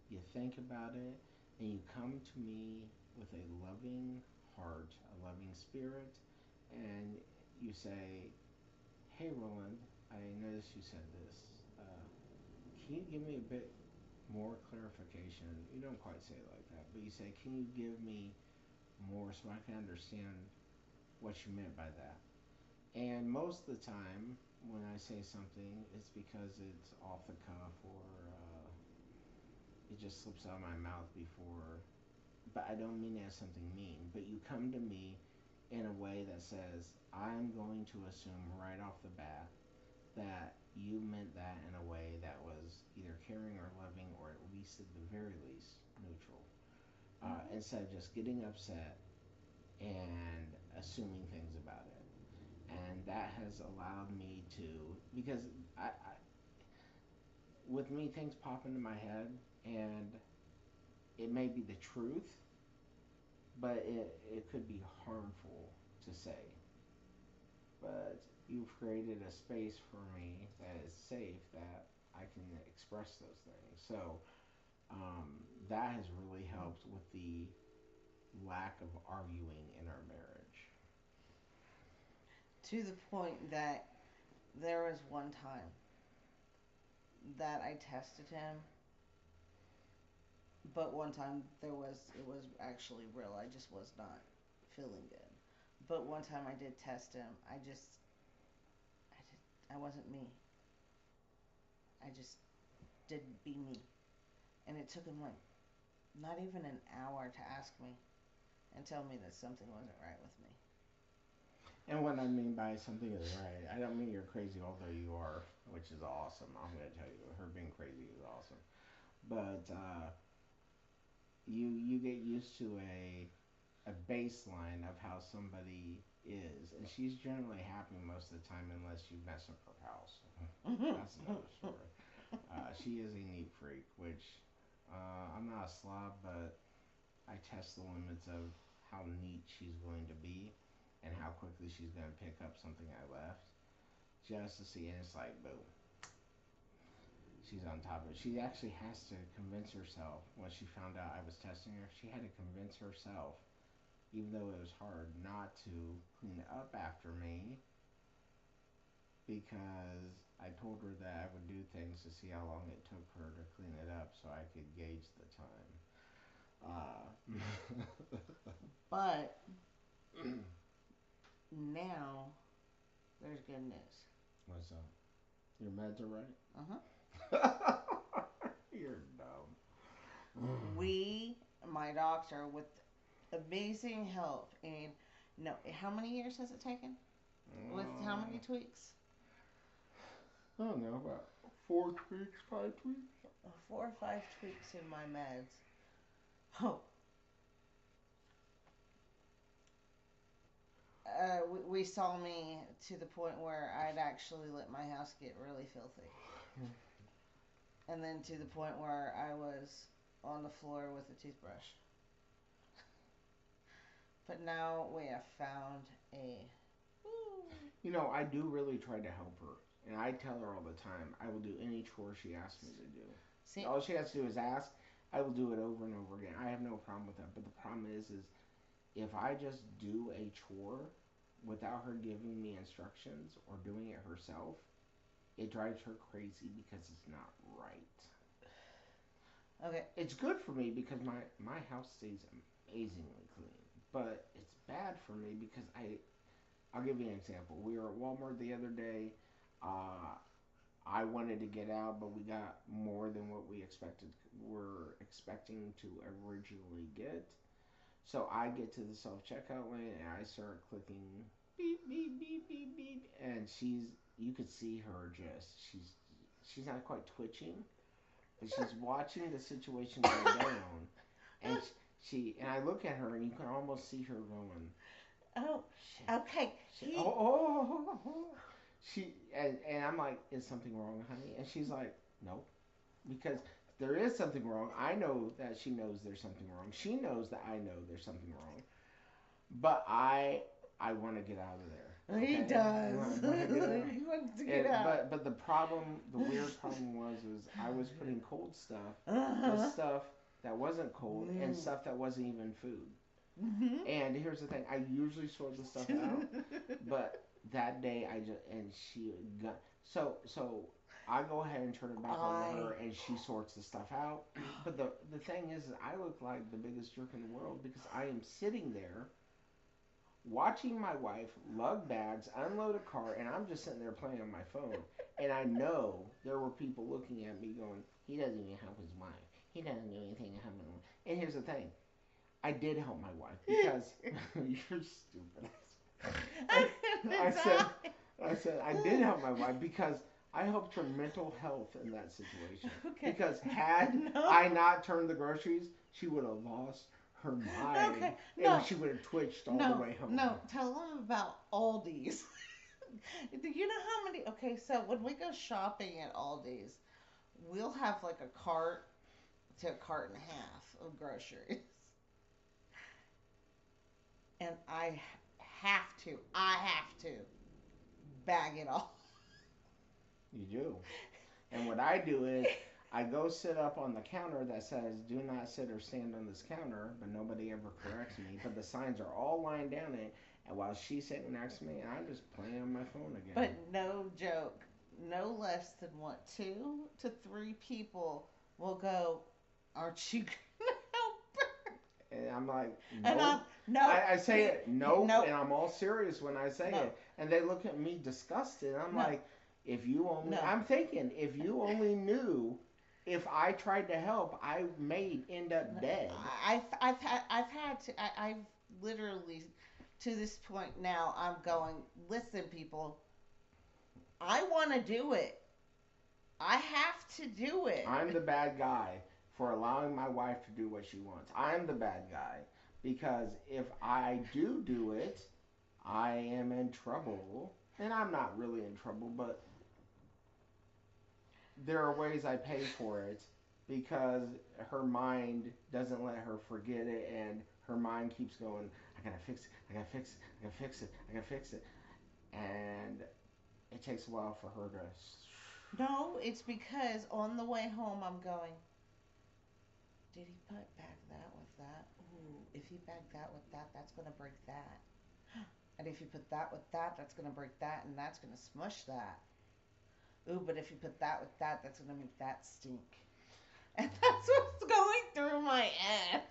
Speaker 1: you think about it, and you come to me with a loving heart, a loving spirit, and you say, "Hey, Roland, I noticed you said this. Can you give me a bit more clarification?" You don't quite say it like that, but you say, "Can you give me more so I can understand what you meant by that?" And most of the time, when I say something, it's because it's off the cuff or it just slips out of my mouth before. But I don't mean it as something mean. But you come to me in a way that says, I'm going to assume right off the bat that you meant that in a way that was either caring or loving, or at least, at the very least, neutral.
Speaker 2: Hmm.
Speaker 1: Instead of just getting upset and assuming things about it. And that has allowed me to, because with me, things pop into my head, and it may be the truth, but it could be harmful to say. But you've created a space for me that is safe, that I can express those things. So um, that has really helped with the lack of arguing in our marriage.
Speaker 2: To the point that there was one time that I tested him, but one time it was actually real. I just was not feeling good. But one time I did test him. I wasn't me. I just didn't be me. And it took him like not even an hour to ask me and tell me that something wasn't right with me.
Speaker 1: And what I mean by something is right, I don't mean you're crazy, although you are, which is awesome. I'm going to tell you, her being crazy is awesome. But you get used to a baseline of how somebody is, and she's generally happy most of the time, unless you mess up her house. That's another story. She is a neat freak, which I'm not a slob, but I test the limits of how neat she's willing to be and how quickly she's going to pick up something I left, just to see. And it's like, boom, she's on top of it. She actually has to convince herself, when she found out I was testing her, she had to convince herself, even though it was hard, not to clean up after me, because I told her that I would do things to see how long it took her to clean it up so I could gauge the time.
Speaker 2: But now there's good news.
Speaker 1: What's up? Your meds are
Speaker 2: Uh huh.
Speaker 1: right? You're dumb.
Speaker 2: My doctor, with amazing help, and no, how many years has it taken? With how many tweaks?
Speaker 1: I don't know, about 4 tweaks, 5 tweaks.
Speaker 2: 4 or 5 tweaks in my meds. Oh, we saw me to the point where I'd actually let my house get really filthy. And then to the point where I was on the floor with a toothbrush. But now we have found a.
Speaker 1: You know, I do really try to help her. And I tell her all the time, I will do any chore she asks me to do.
Speaker 2: See,
Speaker 1: All she has to do is ask. I will do it over and over again. I have no problem with that. But the problem is if I just do a chore without her giving me instructions or doing it herself, it drives her crazy because it's not right.
Speaker 2: okay,
Speaker 1: It's good for me because my house stays amazingly clean, but it's bad for me because I'll give you an example. We were at Walmart the other day. Uh, I wanted to get out, but we got more than what we expected. Were expecting to originally get. So I get to the self checkout lane and I start clicking beep beep beep beep beep, and you could see her just she's not quite twitching, and she's watching the situation go down, and and I look at her, and you can almost see her going,
Speaker 2: Oh,
Speaker 1: shit,
Speaker 2: okay.
Speaker 1: shit, oh. And I'm like, is something wrong, honey? And she's like, nope, because there is something wrong. I know that she knows there's something wrong. She knows that I know there's something wrong. But I want to get out of there.
Speaker 2: He
Speaker 1: Okay,
Speaker 2: does.
Speaker 1: I want to get out.
Speaker 2: He wants to get
Speaker 1: And,
Speaker 2: out.
Speaker 1: but the problem, the weird problem was I was putting cold stuff with
Speaker 2: Uh-huh.
Speaker 1: stuff that wasn't cold and
Speaker 2: Mm.
Speaker 1: stuff that wasn't even food.
Speaker 2: Mhm.
Speaker 1: And here's the thing: I usually sort the stuff out, but that day I just and she got so I go ahead and turn it back over to
Speaker 2: I.
Speaker 1: her, and she sorts the stuff out. But the thing is, I look like the biggest jerk in the world because I am sitting there watching my wife lug bags, unload a car, and I'm just sitting there playing on my phone. And I know there were people looking at me going, he doesn't even help his wife. He doesn't do anything to help him. And here's the thing, I did help my wife because you're stupid. I, I said, I said I did help my wife because I helped her mental health in that situation.
Speaker 2: Okay.
Speaker 1: Because had
Speaker 2: No.
Speaker 1: I not turned the groceries, she would have lost her mind,
Speaker 2: Okay.
Speaker 1: and
Speaker 2: No.
Speaker 1: she would have twitched all the
Speaker 2: No.
Speaker 1: way home.
Speaker 2: No. Tell them about Aldi's. Do you know how many? Okay, so when we go shopping at Aldi's, we'll have like a cart to a cart and a half of groceries, and I have to bag it all.
Speaker 1: You do. And what I do is I go sit up on the counter that says "Do not sit or stand on this counter," but nobody ever corrects me. But the signs are all lined down it, and while she's sitting next to me, and I'm just playing on my phone
Speaker 2: But
Speaker 1: again.
Speaker 2: no joke, no less than what, 2 to 3 people will go, aren't you gonna help her?
Speaker 1: And I'm like,
Speaker 2: And I'm
Speaker 1: nope.
Speaker 2: no,
Speaker 1: I say it, nope,
Speaker 2: no,
Speaker 1: and I'm all serious when I say
Speaker 2: no,
Speaker 1: it. And they look at me disgusted. I'm
Speaker 2: no,
Speaker 1: like, if you only,
Speaker 2: no.
Speaker 1: I'm thinking, if you only knew, if I tried to help, I may end up dead.
Speaker 2: I've had to. I've literally to this point now. I'm going. Listen, people. I want to do it. I have to do it.
Speaker 1: I'm the bad guy for allowing my wife to do what she wants. I'm the bad guy because if I do it, I am in trouble. And I'm not really in trouble, but there are ways I pay for it because her mind doesn't let her forget it, and her mind keeps going, I gotta fix it, I gotta fix it, I gotta fix it, I gotta fix it. And it takes a while for her to.
Speaker 2: No, it's because on the way home I'm going. Did he bag that with that? Ooh, if he bagged that with that, that's gonna break that. And if you put that with that, that's gonna break that, and that's gonna smush that. Ooh, but if you put that with that, that's gonna make that stink. And that's what's going through my head.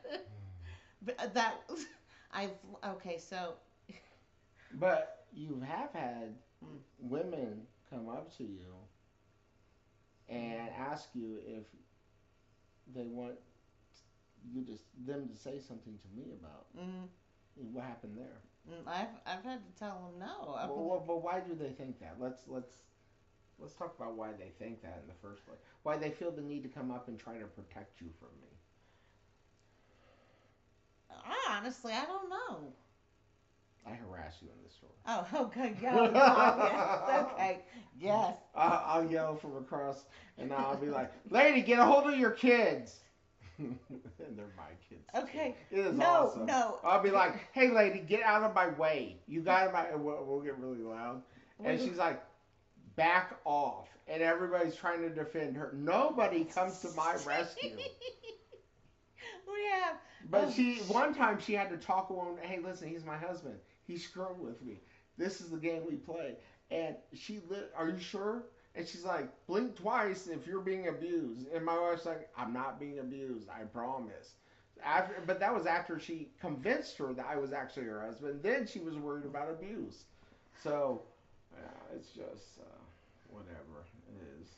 Speaker 2: But that I've okay, so
Speaker 1: But you have had
Speaker 2: mm,
Speaker 1: women come up to you and
Speaker 2: mm,
Speaker 1: ask you if they want you to them to say something to me about
Speaker 2: mm,
Speaker 1: what happened there.
Speaker 2: I've had to tell them no. I'm like,
Speaker 1: But why do they think that? Let's talk about why they think that in the first place. Why they feel the need to come up and try to protect you from me.
Speaker 2: I don't know.
Speaker 1: I harass you in the store.
Speaker 2: Oh, okay, oh God, yes, okay, yes.
Speaker 1: I'll yell from across, and I'll be like, "Lady, get a hold of your kids." And they're my kids too.
Speaker 2: Okay,
Speaker 1: It is
Speaker 2: no,
Speaker 1: awesome.
Speaker 2: no.
Speaker 1: I'll be like, "Hey, lady, get out of my way. You got my." We'll get really loud, and
Speaker 2: We,
Speaker 1: she's like, "Back off!" And everybody's trying to defend her. Nobody comes to my rescue.
Speaker 2: we have.
Speaker 1: But she one time she had to talk to him. Hey, listen, he's my husband. He's screwing with me. This is the game we play. And are you sure? And she's like, blink twice if you're being abused. And my wife's like, I'm not being abused. I promise. But that was after she convinced her that I was actually her husband. Then she was worried about abuse. So it's just whatever it is.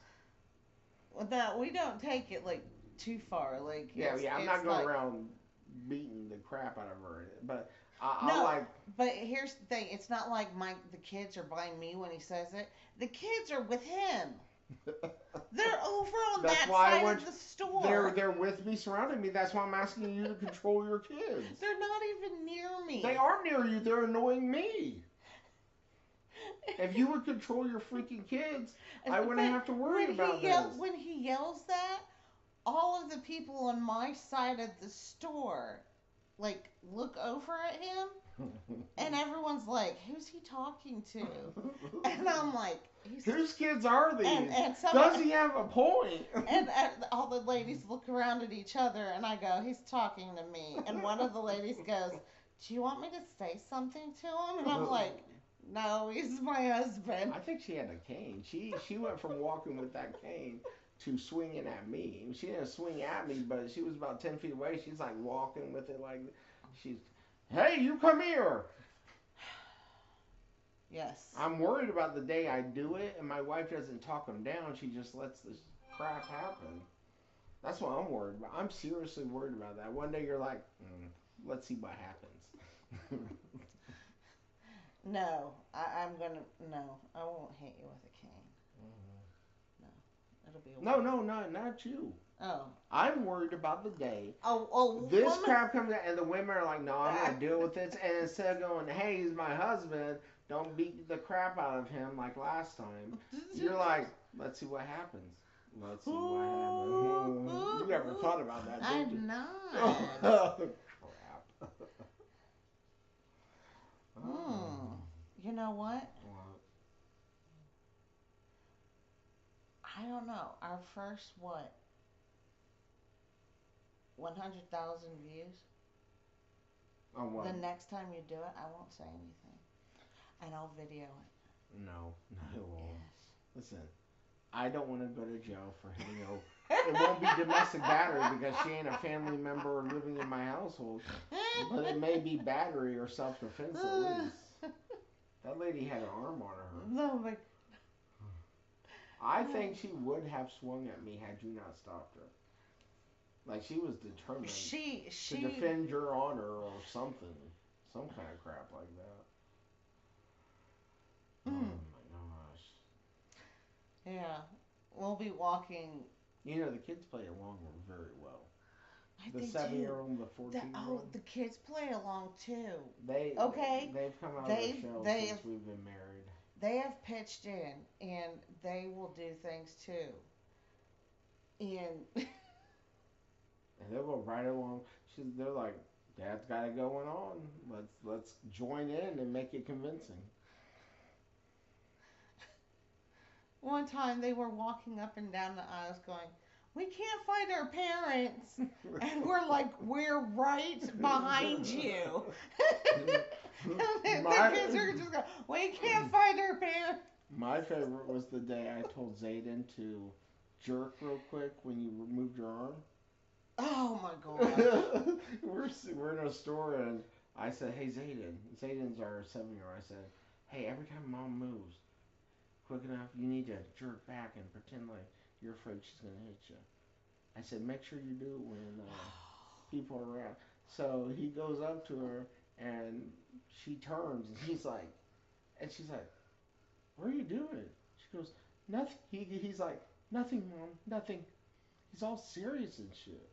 Speaker 2: Well, no, we don't take it like too far. Like
Speaker 1: Yeah, yeah. I'm
Speaker 2: it's
Speaker 1: not going
Speaker 2: like
Speaker 1: around beating the crap out of her. But I
Speaker 2: no.
Speaker 1: like.
Speaker 2: But here's the thing: it's not like the kids are by me when he says it. The kids are with him. They're over on
Speaker 1: That's
Speaker 2: that
Speaker 1: why I
Speaker 2: side
Speaker 1: want.
Speaker 2: of the
Speaker 1: They're
Speaker 2: store.
Speaker 1: they're with me, surrounding me. That's why I'm asking you to control your kids.
Speaker 2: They're not even near me.
Speaker 1: They are near you. They're annoying me. If you would control your freaking kids, I wouldn't
Speaker 2: But
Speaker 1: have to worry about this.
Speaker 2: when he yells that, all of the people on my side of the store like look over at him, and everyone's like, "Who's he talking to?" And I'm like, "He's."
Speaker 1: Whose kids are these?
Speaker 2: And some
Speaker 1: Does he have a point?
Speaker 2: and all the ladies look around at each other, and I go, "He's talking to me." And one of the ladies goes, "Do you want me to say something to him?" And I'm like, "No, he's my husband."
Speaker 1: I think she had a cane. She went from walking with that cane to swinging at me. She didn't swing at me, but she was about 10 feet away. She's like walking with it like she's, hey, you come here.
Speaker 2: Yes.
Speaker 1: I'm worried about the day I do it and my wife doesn't talk him down. She just lets this crap happen. That's what I'm worried about. I'm seriously worried about that. One day you're like, let's see what happens.
Speaker 2: No, I'm gonna. No, I won't hit you with a cane. No, it'll be a
Speaker 1: No, no, not you.
Speaker 2: Oh.
Speaker 1: I'm worried about the day
Speaker 2: Oh,
Speaker 1: this
Speaker 2: woman.
Speaker 1: crap comes out and the women are like, no, I'm gonna deal with this. And instead of going, hey, he's my husband, don't beat the crap out of him like last time. You're like, let's see what happens. Let's see what happens. You never thought about that, did you?
Speaker 2: I'm not.
Speaker 1: Oh, crap.
Speaker 2: You know what?
Speaker 1: What?
Speaker 2: I don't know. Our first what? 100,000 views.
Speaker 1: On what?
Speaker 2: The next time you do it, I won't say anything, and I'll video it.
Speaker 1: No, I won't.
Speaker 2: Yes.
Speaker 1: Listen, I don't want to go to jail for hitting her. It won't be domestic battery because she ain't a family member living in my household. But it may be battery or self-defense at least. That lady had an arm on her.
Speaker 2: No, but
Speaker 1: I think she would have swung at me had you not stopped her. Like she was determined
Speaker 2: she
Speaker 1: to defend your honor or something. Some kind of crap like that. Oh my gosh.
Speaker 2: Yeah, we'll be walking.
Speaker 1: You know, the kids play along very well. The
Speaker 2: They
Speaker 1: 7-year-old and the
Speaker 2: do.
Speaker 1: 14-year-old.
Speaker 2: The kids play along too.
Speaker 1: They've come out of the shell since we've been married.
Speaker 2: They have pitched in, and they will do things too. And
Speaker 1: And they'll go right along. They're like, Dad's got it going on. Let's join in and make it convincing.
Speaker 2: one time they were walking up and down the aisles going, "We can't find our parents." And we're like, "We're right behind you." The kids are just going, "We can't find our parents."
Speaker 1: My favorite was the day I told Zayden to jerk real quick when you moved your arm.
Speaker 2: Oh my god.
Speaker 1: we're in a store and I said, hey Zayden. Zayden's our 7-year-old. I said, hey, every time Mom moves quick enough, you need to jerk back and pretend like you're afraid she's gonna hit you. I said, make sure you do it when people are around. So he goes up to her and she turns and she's like, what are you doing? She goes, nothing. He's like, nothing, Mom, nothing. He's all serious and shit.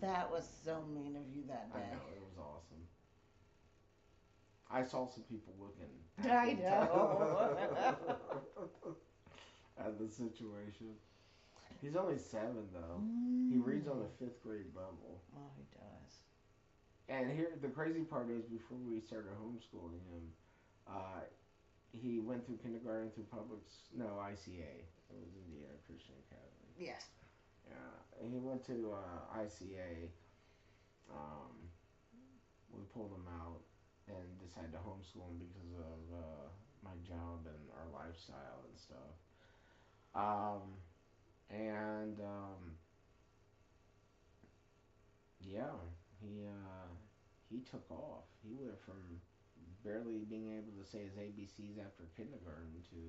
Speaker 2: That was so mean of you that
Speaker 1: I
Speaker 2: day.
Speaker 1: know, it was awesome. I saw some people looking
Speaker 2: I know.
Speaker 1: at the situation. He's only 7 though. He reads on the 5th grade level.
Speaker 2: Oh, he does.
Speaker 1: And here, the crazy part is, before we started homeschooling him, he went through kindergarten through ICA. It was Indiana Christian Academy.
Speaker 2: Yes.
Speaker 1: Yeah, he went to ICA. We pulled him out and decided to homeschool him because of my job and our lifestyle and stuff. And yeah, he took off. He went from barely being able to say his ABCs after kindergarten to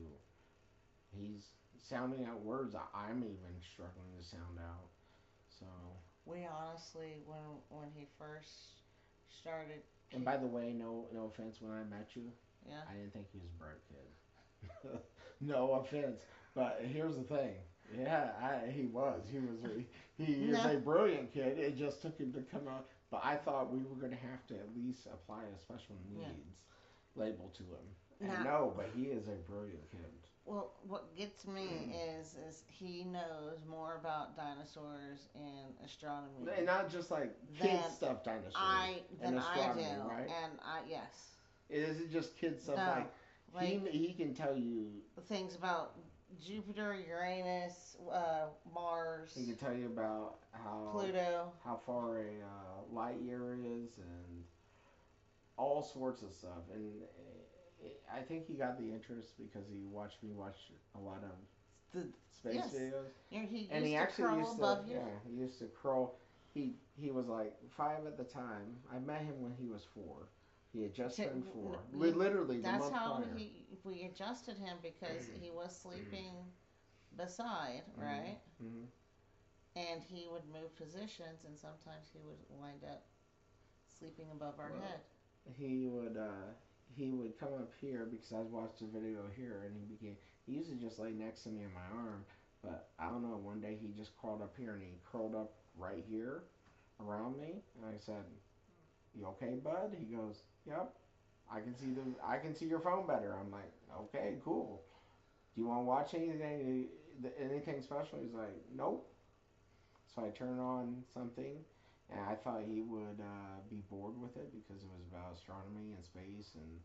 Speaker 1: he's sounding out words I'm even struggling to sound out. So.
Speaker 2: We honestly, when he first started.
Speaker 1: And by the way, no offense, when I met you,
Speaker 2: Yeah.
Speaker 1: I didn't think he was a bright kid. No offense, but here's the thing. Yeah, he was. He is
Speaker 2: No,
Speaker 1: a brilliant kid. It just took him to come out. But I thought we were going to have to at least apply a special
Speaker 2: yeah.
Speaker 1: needs label to him. And
Speaker 2: Now,
Speaker 1: no, but he is a brilliant kid.
Speaker 2: well, what gets me is he knows more about dinosaurs and astronomy
Speaker 1: And not just like kid
Speaker 2: than
Speaker 1: stuff, dinosaurs
Speaker 2: I
Speaker 1: and
Speaker 2: than I do,
Speaker 1: astronomy, right?
Speaker 2: and I yes,
Speaker 1: Is it just kid stuff
Speaker 2: no,
Speaker 1: like
Speaker 2: like
Speaker 1: he can tell you
Speaker 2: things about Jupiter, Uranus, Mars,
Speaker 1: he can tell you about
Speaker 2: Pluto.
Speaker 1: how far a light year is and all sorts of stuff. And I think he got the interest because he watched me watch a lot of
Speaker 2: The
Speaker 1: space
Speaker 2: yes,
Speaker 1: videos,
Speaker 2: he
Speaker 1: and he
Speaker 2: used to
Speaker 1: actually
Speaker 2: curl
Speaker 1: used to
Speaker 2: above you.
Speaker 1: yeah he used to crawl. He was like 5 at the time. I met him when he was 4. He had just
Speaker 2: To,
Speaker 1: turned 4.
Speaker 2: you,
Speaker 1: Literally the
Speaker 2: that's
Speaker 1: month
Speaker 2: how
Speaker 1: prior.
Speaker 2: we adjusted him because he was sleeping beside, right?
Speaker 1: Hmm.
Speaker 2: And he would move positions, and sometimes he would wind up sleeping above our
Speaker 1: Well,
Speaker 2: head.
Speaker 1: he would he would come up here because I was watching a video here, and he used to just lay next to me in my arm, but I don't know. One day he just crawled up here and he curled up right here around me, and I said, "You okay, bud?" He goes, "Yep. I can see your phone better." I'm like, "Okay, cool. Do you want to watch anything special?" He's like, "Nope." So I turned on something, and I thought he would be bored with it because it was about astronomy and space and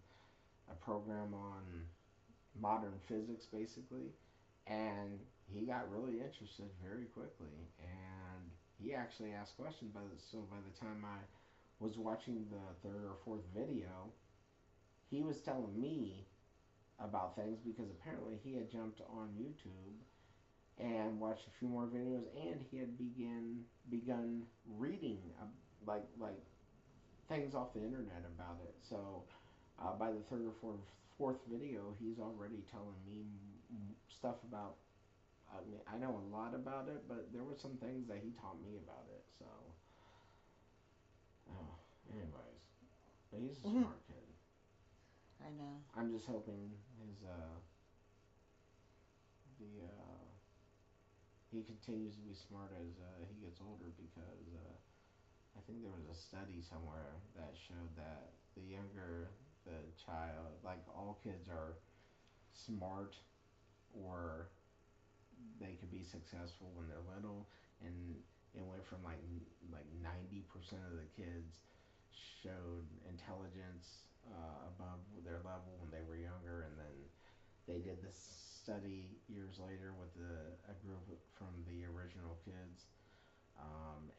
Speaker 1: a program on modern physics, basically. And he got really interested very quickly, and he actually asked questions. So by the time I was watching the third or fourth video, he was telling me about things because apparently he had jumped on YouTube and watched a few more videos, and he had begun reading like things off the internet about it. So by the third or fourth video, he's already telling me stuff about. I mean, I know a lot about it, but there were some things that he taught me about it. So, anyways, but he's a smart kid.
Speaker 2: I know.
Speaker 1: I'm just hoping his the he continues to be smart as he gets older because I think there was a study somewhere that showed that the younger the child, like all kids are smart or they could be successful when they're little, and it went from like 90% of the kids showed intelligence above their level when they were younger, and then they did this study years later with a group from the original kids,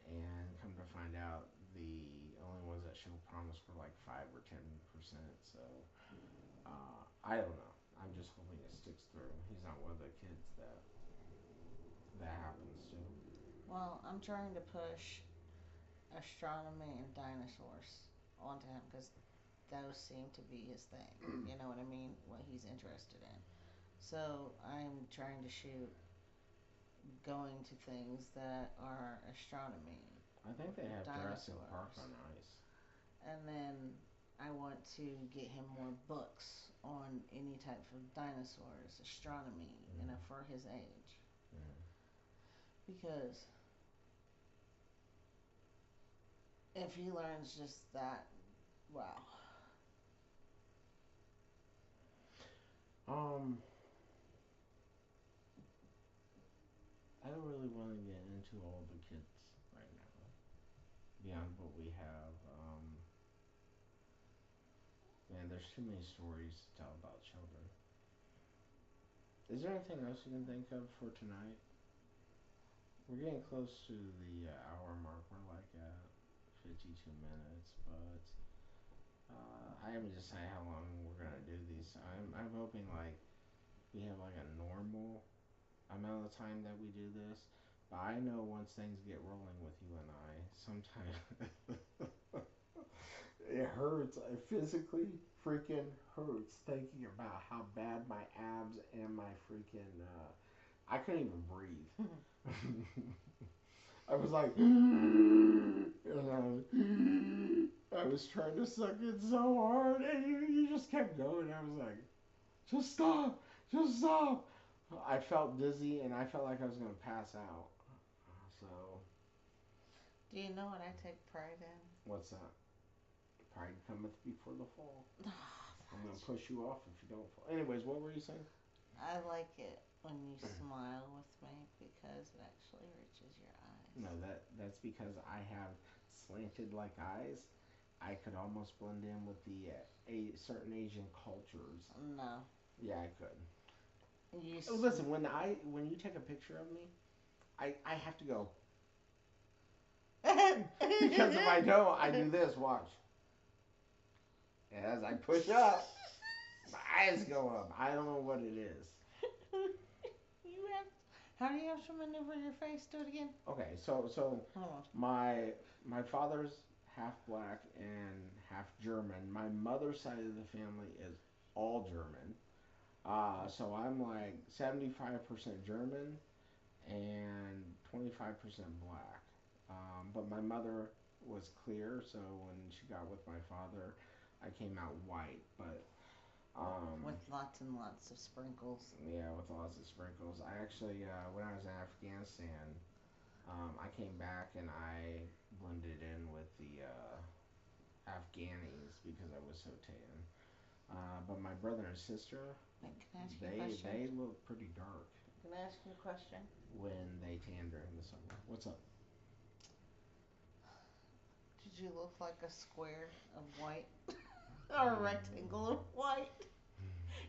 Speaker 1: and come to find out, the only ones that show promise were like 5 or 10%. So I don't know. I'm just hoping it sticks through. He's not one of the kids that happens to.
Speaker 2: Well, I'm trying to push astronomy and dinosaurs onto him because those seem to be his thing. You know what I mean? What he's interested in. So I'm trying to shoot going to things that are astronomy,
Speaker 1: I think they have Jurassic Park
Speaker 2: dinosaurs,
Speaker 1: on ice.
Speaker 2: and then I want to get him more books on any type of dinosaurs, astronomy, for his age.
Speaker 1: Mm.
Speaker 2: Because if he learns just that, wow.
Speaker 1: Um, I don't really want to get into all the kids right now beyond what we have. Man, there's too many stories to tell about children. Is there anything else you can think of for tonight? We're getting close to the hour mark. We're like at 52 minutes, but I haven't decided how long we're gonna do these. I'm hoping like we have like a normal amount of time that we do this. But I know once things get rolling with you and I, sometimes it hurts. It physically freaking hurts thinking about how bad my abs and my freaking I couldn't even breathe. I was like, and I was trying to suck it so hard, and you just kept going. I was like, just stop, Just stop. I felt dizzy and I felt like I was gonna pass out. So
Speaker 2: Do you know what I take pride in?
Speaker 1: what's that? Pride cometh before the fall.
Speaker 2: Oh,
Speaker 1: I'm gonna push you off if you don't fall. Anyways, what were you saying?
Speaker 2: I like it when you smile with me because it actually reaches your
Speaker 1: No,
Speaker 2: eyes.
Speaker 1: that's because I have slanted like eyes. I could almost blend in with the certain Asian cultures.
Speaker 2: No,
Speaker 1: Yeah, I could.
Speaker 2: you.
Speaker 1: Listen, when you take a picture of me, I have to go because if I don't, I do this. Watch. And as I push up, my eyes go up. I don't know what it is.
Speaker 2: You have. How do you have to maneuver your face? Do it again.
Speaker 1: Okay, so
Speaker 2: Hold on.
Speaker 1: my father's half black and half German. My mother's side of the family is all German. So I'm like 75% German and 25% black. But my mother was clear, so when she got with my father, I came out white. But
Speaker 2: With lots and lots of sprinkles.
Speaker 1: yeah, with lots of sprinkles. I actually, when I was in Afghanistan, I came back and I blended in with the Afghanis because I was so tan. But my brother and sister,
Speaker 2: Can I ask you a
Speaker 1: they
Speaker 2: question?
Speaker 1: look pretty dark
Speaker 2: Can I ask you a question?
Speaker 1: when they tan during the summer. What's up?
Speaker 2: Did you look like a square of white or a rectangle of white?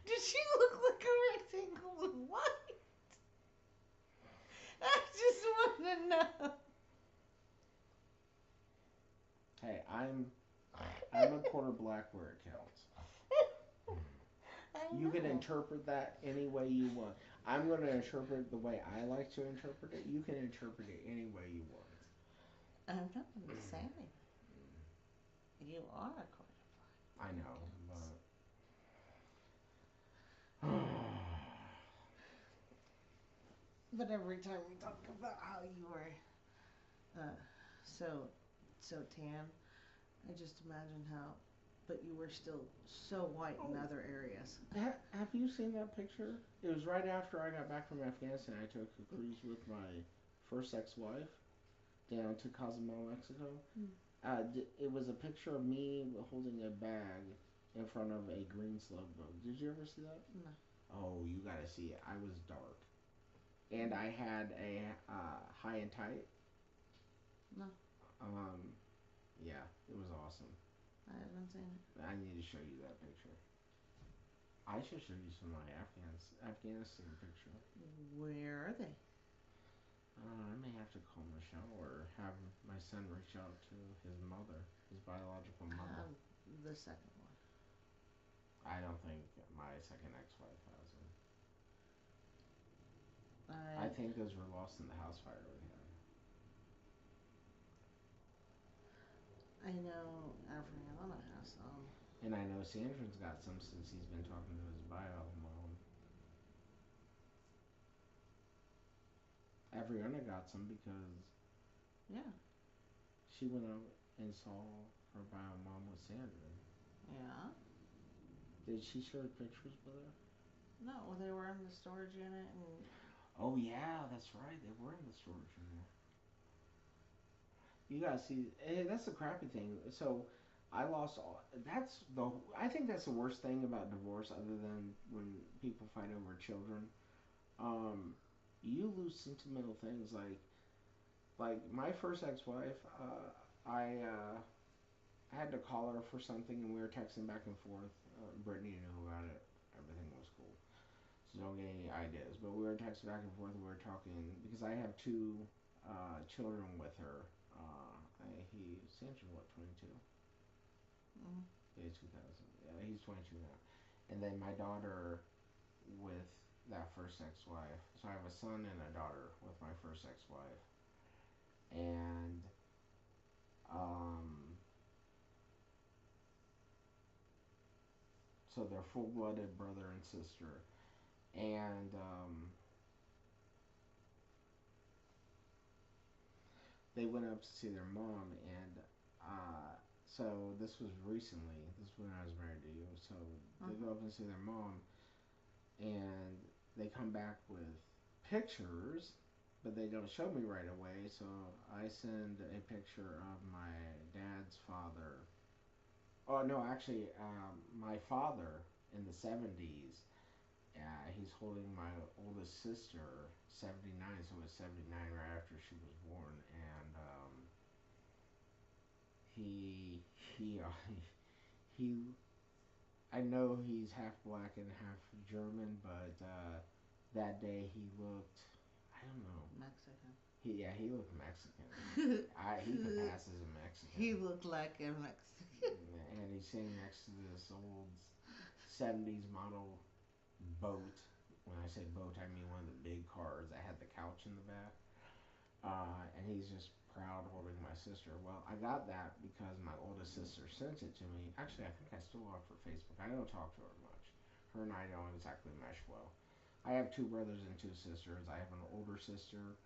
Speaker 2: Did she look like a rectangle of white? I just want to know.
Speaker 1: Hey, I'm a quarter black where it counts.
Speaker 2: I
Speaker 1: You can
Speaker 2: know.
Speaker 1: interpret that any way you want. I'm going to interpret it the way I like to interpret it. You can interpret it any way you want.
Speaker 2: I'm not understanding. You are a quarter
Speaker 1: I
Speaker 2: black.
Speaker 1: know,
Speaker 2: Counts.
Speaker 1: but
Speaker 2: But every time we talk about how you were uh, so tan, I just imagine how. But you were still so white in
Speaker 1: oh,
Speaker 2: other areas.
Speaker 1: have you seen that picture? It was right after I got back from Afghanistan. I took a cruise with my first ex-wife down to Cozumel, Mexico.
Speaker 2: Mm.
Speaker 1: It was a picture of me holding a bag in front of a green slug boat. Did you ever see that?
Speaker 2: No.
Speaker 1: Oh, you gotta see it. I was dark, and I had a high and tight.
Speaker 2: No,
Speaker 1: Um, yeah, it was awesome.
Speaker 2: I haven't seen it.
Speaker 1: I need to show you that picture. I should show you some of my Afghanistan picture.
Speaker 2: Where are they?
Speaker 1: I may have to call Michelle or have my son reach out to his mother, his biological mother.
Speaker 2: The second
Speaker 1: I don't think my second ex-wife has them.
Speaker 2: one.
Speaker 1: I think those were lost in the house fire we had.
Speaker 2: I know Ariana has some.
Speaker 1: And I know Sandrin's got some since he's been talking to his bio mom. Ariana got some because
Speaker 2: Yeah,
Speaker 1: she went out and saw her bio mom with Sandrin.
Speaker 2: yeah.
Speaker 1: Did she share pictures with her?
Speaker 2: No, they were in the storage unit, and
Speaker 1: Oh yeah, that's right. They were in the storage unit. You gotta see. That's the crappy thing. So, I lost all. That's the. I think that's the worst thing about divorce, other than when people fight over children. Um, you lose sentimental things like my first ex-wife. I had to call her for something, and we were texting back and forth. Brittany knew about it. Everything was cool. So don't get any ideas. But we were texting back and forth. And we were talking because I have two children with her. Sam's what 22.
Speaker 2: mm,
Speaker 1: Yeah, 2000. Yeah, he's 22 now. And then my daughter with that first ex-wife. So I have a son and a daughter with my first ex-wife. And um, so they're full-blooded brother and sister. And they went up to see their mom, and this was recently. This was when I was married to you. So they
Speaker 2: uh-huh.
Speaker 1: go up and see their mom, and they come back with pictures, but they don't show me right away. So I send a picture of my dad's father. Oh no, actually, my father in the '70s. He's holding my oldest sister, 79. So it was 79 right after she was born, and he he. I know he's half black and half German, but that day he looked. I don't know.
Speaker 2: Mexican.
Speaker 1: He looked Mexican. He could pass as a
Speaker 2: He
Speaker 1: Mexican.
Speaker 2: looked like a Mexican.
Speaker 1: And he's sitting next to this old '70s model boat. When I say boat, I mean one of the big cars that had the couch in the back. And he's just proud holding my sister. Well, I got that because my oldest sister sent it to me. Actually, I think I still have her Facebook. I don't talk to her much. Her and I don't exactly mesh well. I have two brothers and two sisters. I have an older sister,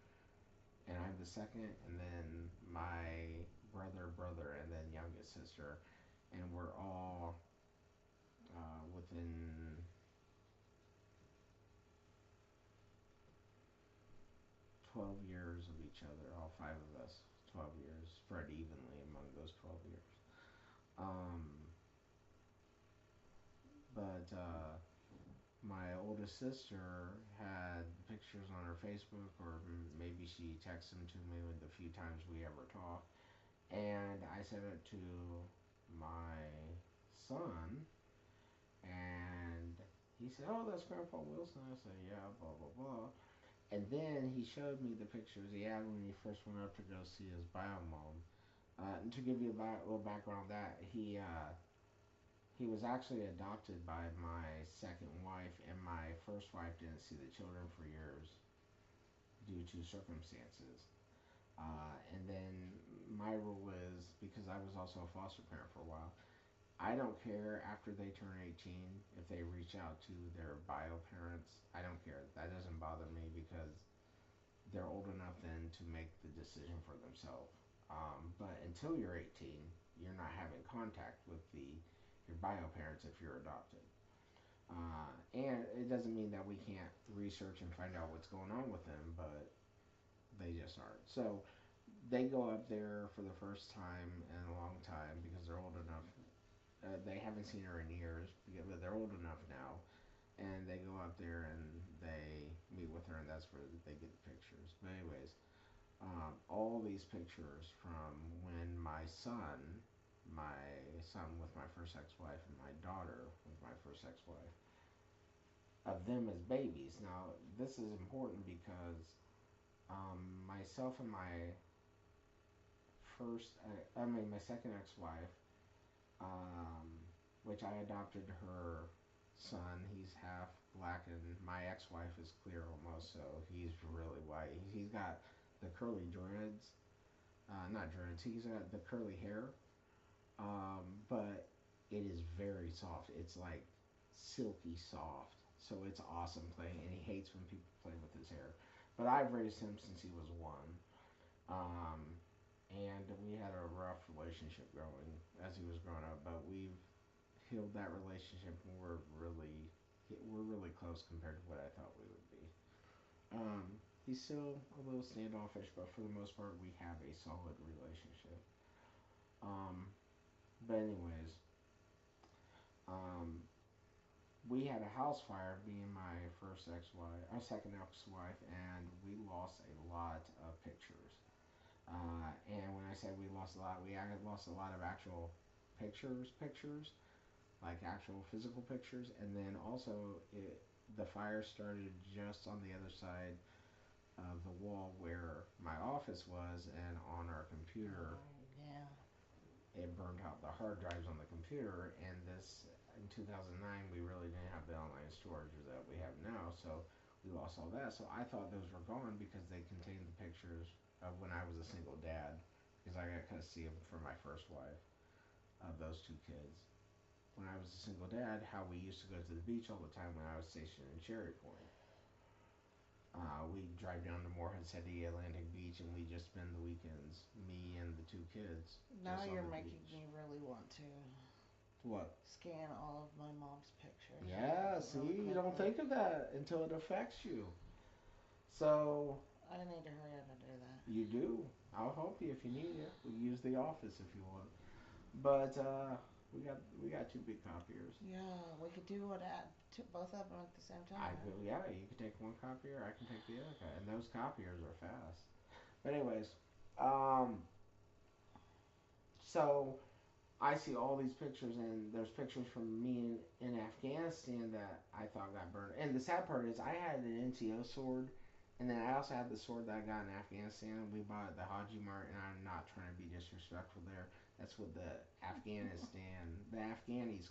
Speaker 1: and I'm the second, and then my brother, and then youngest sister, and we're all within 12 years of each other. All five of us, 12 years, spread evenly among those 12 years. Um, but my oldest sister had pictures on her Facebook, or maybe she texted them to me with the few times we ever talked, and I sent it to my son, and he said, "Oh, that's Grandpa Wilson." I said, "Yeah, blah blah blah." And then he showed me the pictures he had when he first went up to go see his bio mom. And to give you a little background on that, he was actually adopted by my second wife, and my first wife didn't see the children for years due to circumstances. And then my rule is, because I was also a foster parent for a while, I don't care after they turn 18 if they reach out to their bio parents. I don't care. That doesn't bother me because they're old enough then to make the decision for themselves. But until you're 18, you're not having contact with the your bio parents if you're adopted. And it doesn't mean that we can't research and find out what's going on with them, but they just aren't. So they go up there for the first time in a long time because they're old enough. They haven't seen her in years, but they're old enough now. And they go up there and they meet with her, and that's where they get the pictures. But anyways, all these pictures from when my son with my first ex-wife, and my daughter with my first ex-wife, of them as babies. Now, this is important because myself and my second ex-wife, um, which I adopted her son. He's half black, and my ex-wife is clear almost, so he's really white. He's got the curly dreads, not dreads. He's got the curly hair, but it is very soft. It's like silky soft. So it's awesome playing, and he hates when people play with his hair. But I've raised him since he was one, um, and we had a rough relationship growing as he was growing up. But we've healed that relationship, and we're really close compared to what I thought we would be. He's still a little standoffish, but for the most part, we have a solid relationship. Um, but anyways, um, we had a house fire, me and my first ex-wife, our second ex-wife, and we lost a lot of pictures. And when I say we lost a lot, we lost a lot of actual pictures, like actual physical pictures, and then also the fire started just on the other side of the wall where my office was, and on our computer,
Speaker 2: Yeah.
Speaker 1: it burned out the hard drives on the computer. And this in 2009, we really didn't have the online storage that we have now, so we lost all that. So I thought those were gone because they contained the pictures of when I was a single dad, because I got custody of for my first wife of those two kids. When I was a single dad, how we used to go to the beach all the time when I was stationed in Cherry Point. We drive down to Morehead City, Atlantic Beach, and we just spend the weekends, me and the two kids,
Speaker 2: Now
Speaker 1: just on
Speaker 2: you're
Speaker 1: the
Speaker 2: making
Speaker 1: beach.
Speaker 2: me really want to.
Speaker 1: What?
Speaker 2: Scan all of my mom's pictures
Speaker 1: Yeah,
Speaker 2: really
Speaker 1: see, you don't
Speaker 2: quickly.
Speaker 1: think of that until it affects you. So,
Speaker 2: I need to hurry up and do that.
Speaker 1: you do. I'll help you if you need it. We use the office if you want. But we got two big copiers.
Speaker 2: Yeah, we could do it at both of them at the same
Speaker 1: I
Speaker 2: time,
Speaker 1: go,
Speaker 2: huh?
Speaker 1: yeah, you can take one copier, I can take the other copy, and those copiers are fast. But anyways, um, so I see all these pictures, and there's pictures from me in Afghanistan that I thought got burned. And the sad part is, I had an NCO sword, and then I also had the sword that I got in Afghanistan. We bought at the Haji Mart, and I'm not trying to be disrespectful there. That's what the Afghanis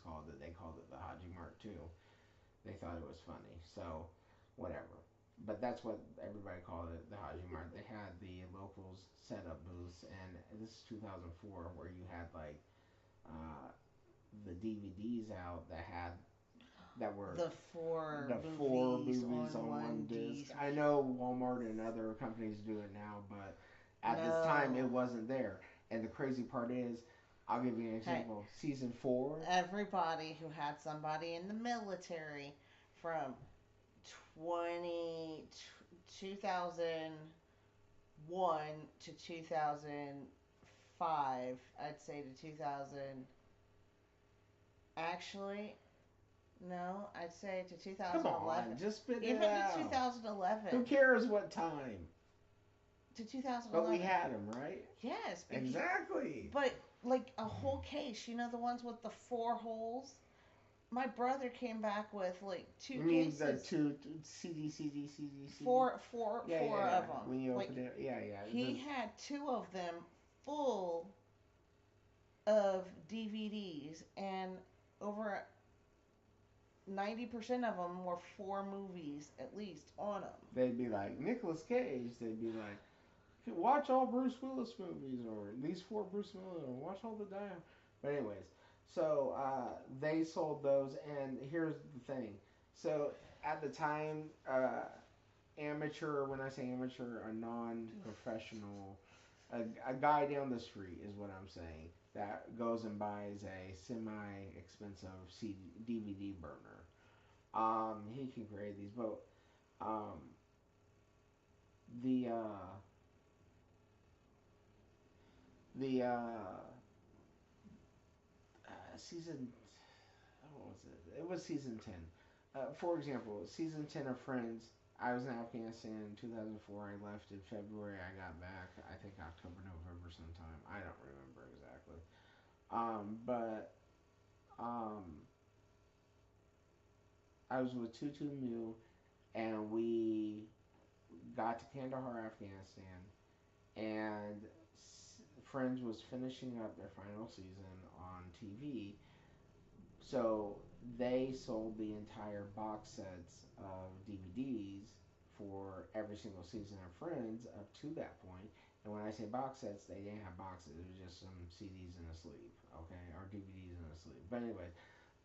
Speaker 1: called it. They called it the Haji Mart too. They thought it was funny, so whatever. But that's what everybody called it, the Haji Mart. They had the locals set up booths, and this is 2004, where you had like uh, the DVDs out that were
Speaker 2: The four
Speaker 1: the four
Speaker 2: movies
Speaker 1: movies
Speaker 2: on
Speaker 1: on one
Speaker 2: one
Speaker 1: disc.
Speaker 2: D.
Speaker 1: I know Walmart and other companies do it now, but at this time it
Speaker 2: No.
Speaker 1: wasn't there. And the crazy part is, I'll give you an
Speaker 2: Hey,
Speaker 1: example. Season four.
Speaker 2: everybody who had somebody in the military from 20, 2001 to 2005, I'd say to 2000. Actually, no, I'd say to
Speaker 1: Come
Speaker 2: 2011.
Speaker 1: on, just spit it
Speaker 2: Even to
Speaker 1: out. Who
Speaker 2: 2011.
Speaker 1: cares what time?
Speaker 2: To
Speaker 1: But we
Speaker 2: 2011.
Speaker 1: had them, right?
Speaker 2: Yes,
Speaker 1: Exactly.
Speaker 2: but like a whole case, the ones with the four holes? My brother came back with like two
Speaker 1: You mean the
Speaker 2: cases,
Speaker 1: two CD? Yeah,
Speaker 2: four
Speaker 1: yeah, yeah.
Speaker 2: of them.
Speaker 1: When you
Speaker 2: Like
Speaker 1: open it, yeah, yeah.
Speaker 2: he had two of them full of DVDs, and over 90% of them were four movies at least on them.
Speaker 1: They'd be like Nicolas Cage. They'd be like, watch all Bruce Willis movies, or these four Bruce Willis, or watch all the Die. But anyways, so they sold those, and here's the thing. So at the time, amateur. When I say amateur, a non-professional, a guy down the street is what I'm saying. That goes and buys a semi-expensive DVD burner. He can create these, but um, the season, what was it? It was season 10. For example, season 10 of Friends. I was in Afghanistan in 2004. I left in February. I got back, I think October, November sometime. I don't remember exactly. But um, I was with Tutu Mu, and we got to Kandahar, Afghanistan, and Friends was finishing up their final season on TV. So they sold the entire box sets of DVDs for every single season of Friends up to that point. And when I say box sets, they didn't have boxes. It was just some CDs and a sleeve, okay, or DVDs and a sleeve. But anyway,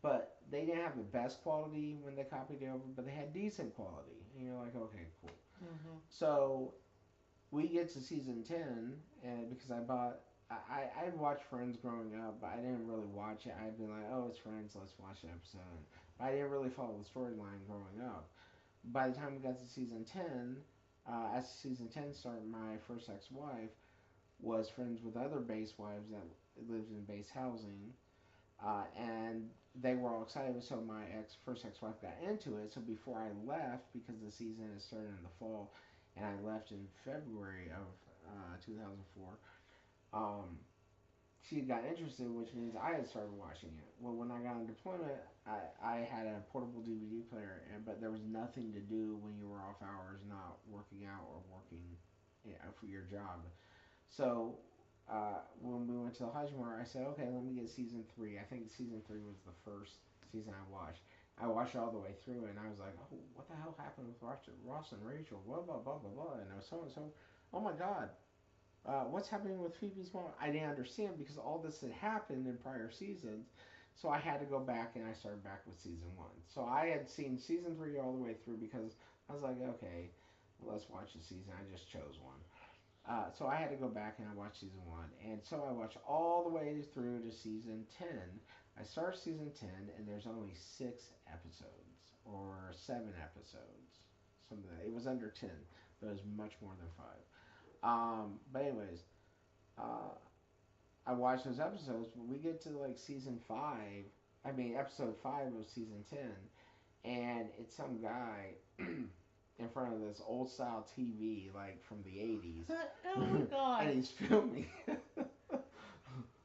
Speaker 1: but they didn't have the best quality when they copied it over, but they had decent quality. And you're like, okay, cool.
Speaker 2: Hmm.
Speaker 1: So we get to season 10, and because I'd watched Friends growing up, but I didn't really watch it. I'd be like, oh, it's Friends, let's watch an episode. But I didn't really follow the storyline growing up. By the time we got to season 10, as season 10 started, my first ex-wife was friends with other base wives that lived in base housing, and they were all excited. So my first ex-wife got into it. So before I left, because the season is started in the fall, and I left in February of 2004, um, she got interested, which means I had started watching it. Well, when I got on deployment, I had a portable DVD player, but there was nothing to do when you were off hours, not working out or working, for your job. So when we went to the Hajimura, I said, okay, let me get season three. I think season three was the first season I watched. I watched it all the way through, and I was like, oh, what the hell happened with Ross and Rachel? Blah, blah, blah, blah, blah. And I was so and so. Oh my God, what's happening with Phoebe's mom? I didn't understand because all this had happened in prior seasons. So I had to go back, and I started back with season one. So I had seen season three all the way through because I was like, okay, let's watch the season. I just chose one. So I had to go back and I watched season one, and so I watched all the way through to season 10. I started season 10, and there's only 6 episodes or 7 episodes. Something like that. It was under 10, but it was much more than five. But anyways, uh, I watched those episodes. But we get to like season five. I mean, episode five of season 10, and it's some guy in front of this old style TV, like from the 80s,
Speaker 2: Oh my god.
Speaker 1: and he's filming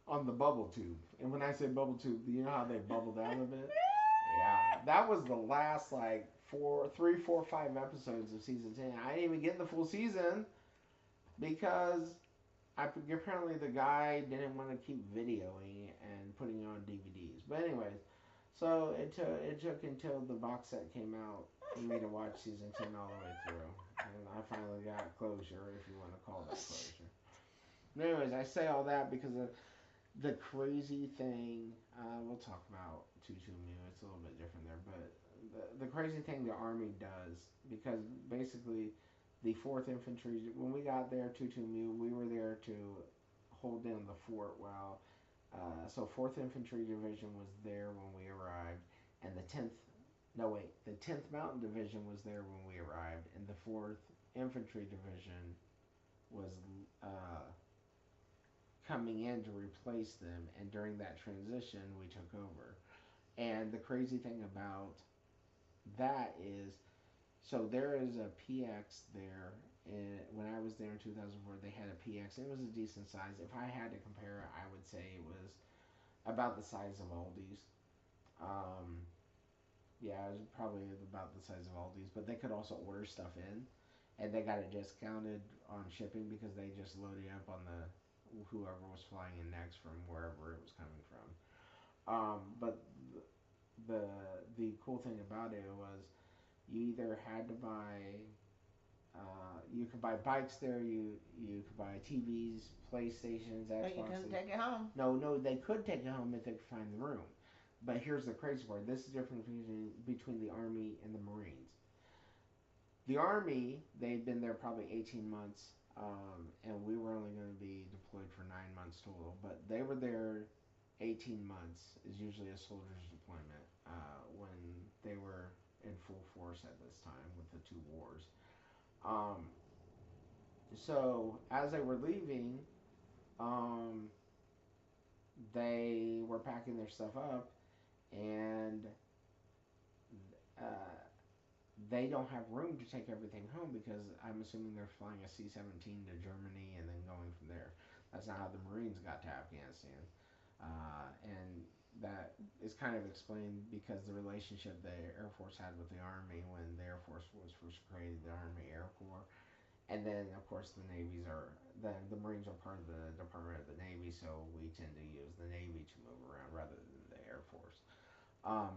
Speaker 1: on the bubble tube. And when I say bubble tube, you know how they bubble down a bit? Yeah, that was the last like 5 episodes of season 10. I didn't even get the full season because apparently the guy didn't want to keep videoing and putting it on DVDs. But anyways, so it took until the box set came out for me to watch season 10 all the way through, and I finally got closure, if you want to call that closure. But anyways, I say all that because the crazy thing. We'll talk about Tutu Mew. It's a little bit different there, but the crazy thing the army does, because basically the Fourth Infantry, when we got there, Tutu Mew, we were there to hold down the fort while. So Fourth Infantry Division was there when we arrived, and the 10th. No wait, the 10th Mountain Division was there when we arrived, and the Fourth Infantry Division was uh, coming in to replace them, and during that transition, we took over. And the crazy thing about that is, so there is a PX there. When I was there in 2004, they had a PX. It was a decent size. If I had to compare it, I would say it was about the size of Aldi's. Um, yeah, it was probably about the size of Aldi's, but they could also order stuff in, and they got it discounted on shipping because they just loaded up on the whoever was flying in next from wherever it was coming from. But the the cool thing about it was you either had to buy you could buy bikes there, you could buy TVs, PlayStations,
Speaker 2: But you couldn't
Speaker 1: Xboxes.
Speaker 2: take it home.
Speaker 1: No, they could take it home if they could find the room. But here's the crazy part. This is the difference between the Army and the Marines. The Army, they'd been there probably 18 months, and we were only going to be deployed for 9 months total. But they were there 18 months, is usually a soldier's deployment, when they were in full force at this time with the two wars. Um, so as they were leaving, um, they were packing their stuff up, and uh, they don't have room to take everything home because I'm assuming they're flying a C-17 to Germany and then going from there. That's not how the Marines got to Afghanistan, and that is kind of explained because the relationship the Air Force had with the Army when the Air Force was first created, the Army Air Corps, and then of course the Marines are part of the Department of the Navy, so we tend to use the Navy to move around rather than the Air Force. Um,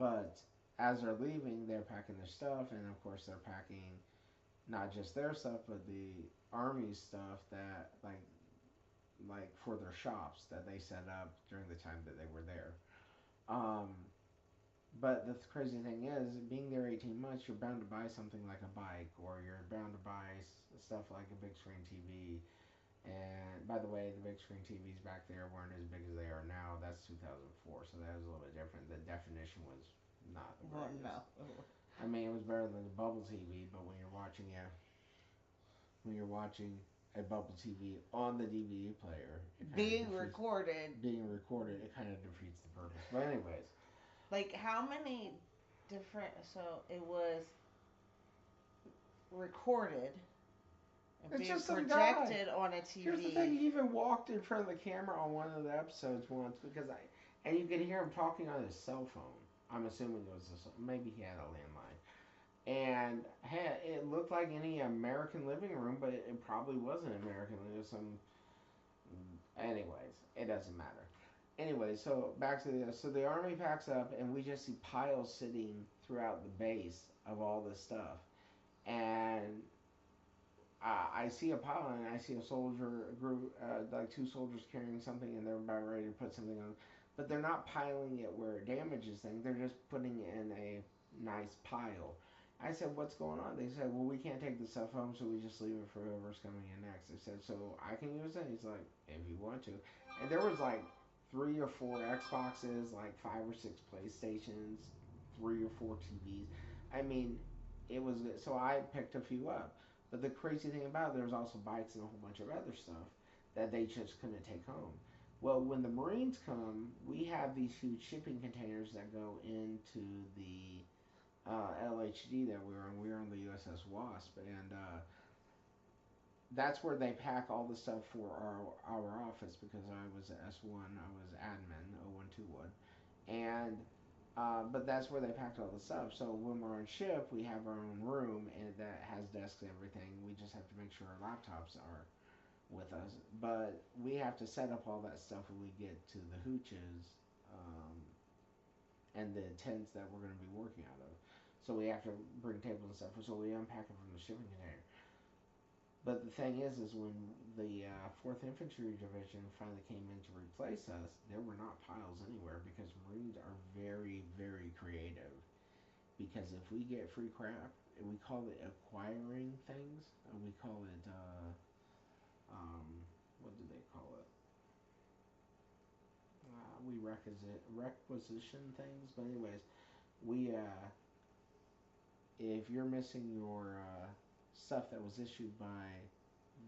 Speaker 1: but as they're leaving, they're packing their stuff, and of course they're packing not just their stuff, but the Army's stuff that like for their shops that they set up during the time that they were there. Um, but the crazy thing is, being there 18 months, you're bound to buy something like a bike, or you're bound to buy stuff like a big screen TV. And by the way, the big screen TVs back there weren't as big as they are now. That's 2004, so that was a little bit different. The definition was not the
Speaker 2: Well,
Speaker 1: greatest.
Speaker 2: no.
Speaker 1: I mean, it was better than the bubble TV, but when you're watching a bubble TV on the DVD player, being recorded, it kind of defeats the purpose. But anyways,
Speaker 2: Like, how many different. So, it was recorded and
Speaker 1: it's
Speaker 2: being
Speaker 1: just some guy.
Speaker 2: projected on a
Speaker 1: Here's the thing:
Speaker 2: TV.
Speaker 1: he even walked in front of the camera on one of the episodes once and you could hear him talking on his cell phone. I'm assuming it was maybe he had a landline, and it looked like any American living room, but it probably wasn't American. It was some. Anyways, it doesn't matter. Anyway, so back to the army packs up, and we just see piles sitting throughout the base of all this stuff, and I see a pile and I see a soldier a group, like two soldiers carrying something, and they're about ready to put something on, but they're not piling it where it damages things. They're just putting it in a nice pile. I said, "What's going on?" They said, "Well, we can't take the stuff home, so we just leave it for whoever's coming in next." I said, "So I can use it?" He's like, "If you want to," and there was like three or four Xboxes, like five or six PlayStations, three or four TVs. I mean, it was good. So I picked a few up. But the crazy thing about it, there was also bikes and a whole bunch of other stuff that they just couldn't take home. Well, when the Marines come, we have these huge shipping containers that go into the LHD that we were on. We were on the USS Wasp, and that's where they pack all the stuff for our office because I was S1, I was admin 0121, and but that's where they packed all the stuff. So when we're on ship, we have our own room and that has desks and everything. We just have to make sure our laptops are with us, but we have to set up all that stuff when we get to the hooches um, and the tents that we're going to be working out of. So we have to bring tables and stuff. So we unpack it from the shipping container. But the thing is when the Fourth Infantry Division finally came in to replace us, there were not piles anywhere because Marines are very, very creative. Because if we get free crap, we call it acquiring things. We call it um, what do they call it? We requisition things. But anyways, we if you're missing your stuff that was issued by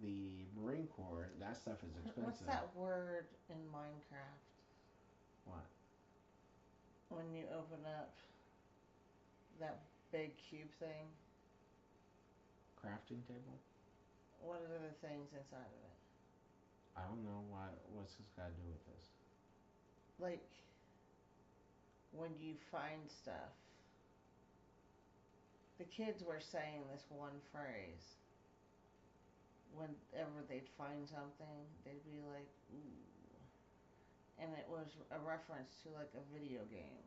Speaker 1: the Marine Corps, that stuff is
Speaker 2: What's
Speaker 1: expensive.
Speaker 2: that word in Minecraft?
Speaker 1: What?
Speaker 2: When you open up that big cube thing,
Speaker 1: Crafting table?
Speaker 2: what are the things inside of it?
Speaker 1: I don't know why. What's this got to do with this?
Speaker 2: Like when you find stuff. The kids were saying this one phrase. Whenever they'd find something, they'd be like, ooh. And it was a reference to like a video game.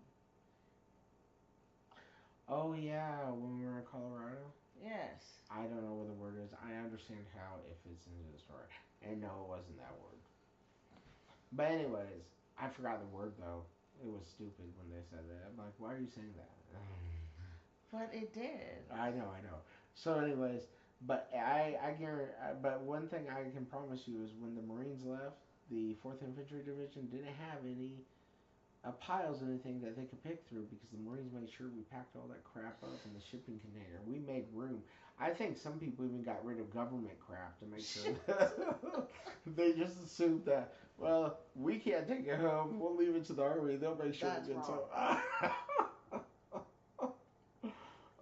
Speaker 1: Oh yeah, when we were in Colorado.
Speaker 2: Yes.
Speaker 1: I don't know what the word is. I understand how it fits into the story, and no, it wasn't that word. But anyways, I forgot the word though. It was stupid when they said that. I'm like, why are you saying that?
Speaker 2: But it did.
Speaker 1: I know. So, anyways, but I guarantee. But one thing I can promise you is when the Marines left, the Fourth Infantry Division didn't have any piles or anything that they could pick through because the Marines made sure we packed all that crap up in the shipping container. We made room. I think some people even got rid of government crap to make sure that they just assumed that, well, we can't take it home. We'll leave it to the army. They'll make sure
Speaker 2: That's
Speaker 1: it gets
Speaker 2: wrong.
Speaker 1: home.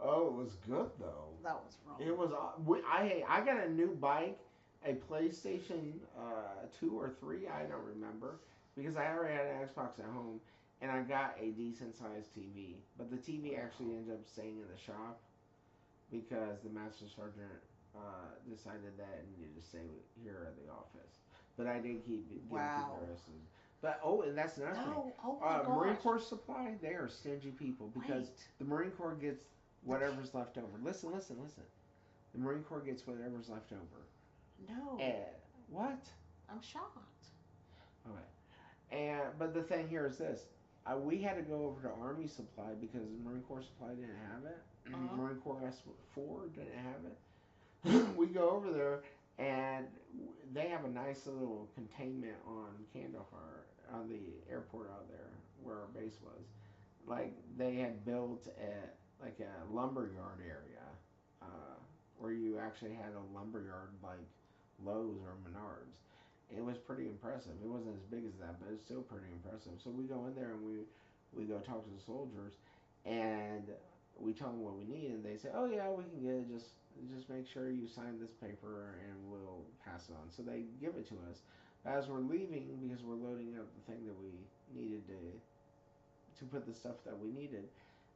Speaker 1: Oh, it was good though.
Speaker 2: That was wrong.
Speaker 1: It was. I got a new bike, a PlayStation 2 or 3. I don't remember because I already had an Xbox at home, and I got a decent sized TV. But the TV actually ended up staying in the shop because the master sergeant decided that it needed to stay here at the office. But I did keep giving
Speaker 2: Wow.
Speaker 1: people the rest of it. But oh, and that's another thing.
Speaker 2: No. Oh my gosh.
Speaker 1: Marine Corps supply, they are stingy people because
Speaker 2: Wait.
Speaker 1: the Marine Corps gets whatever's left over. Listen, listen, listen. The Marine Corps gets whatever's left over.
Speaker 2: No.
Speaker 1: What?
Speaker 2: I'm shocked.
Speaker 1: Okay. And but the thing here is this: we had to go over to Army Supply because Marine Corps Supply didn't have it.
Speaker 2: Uh-huh.
Speaker 1: Marine Corps S4 didn't have it. We go over there and they have a nice little containment on Kandahar on the airport out there where our base was. Like they had built like a lumber yard area uh, where you actually had a lumber yard like Lowe's or Menards. It was pretty impressive. It wasn't as big as that, but it's still pretty impressive. So we go in there and we go talk to the soldiers, and we tell them what we need, and they say, "Oh yeah, we can get it. Just make sure you sign this paper, and we'll pass it on." So they give it to us. As we're leaving, because we're loading up the thing that we needed to put the stuff that we needed,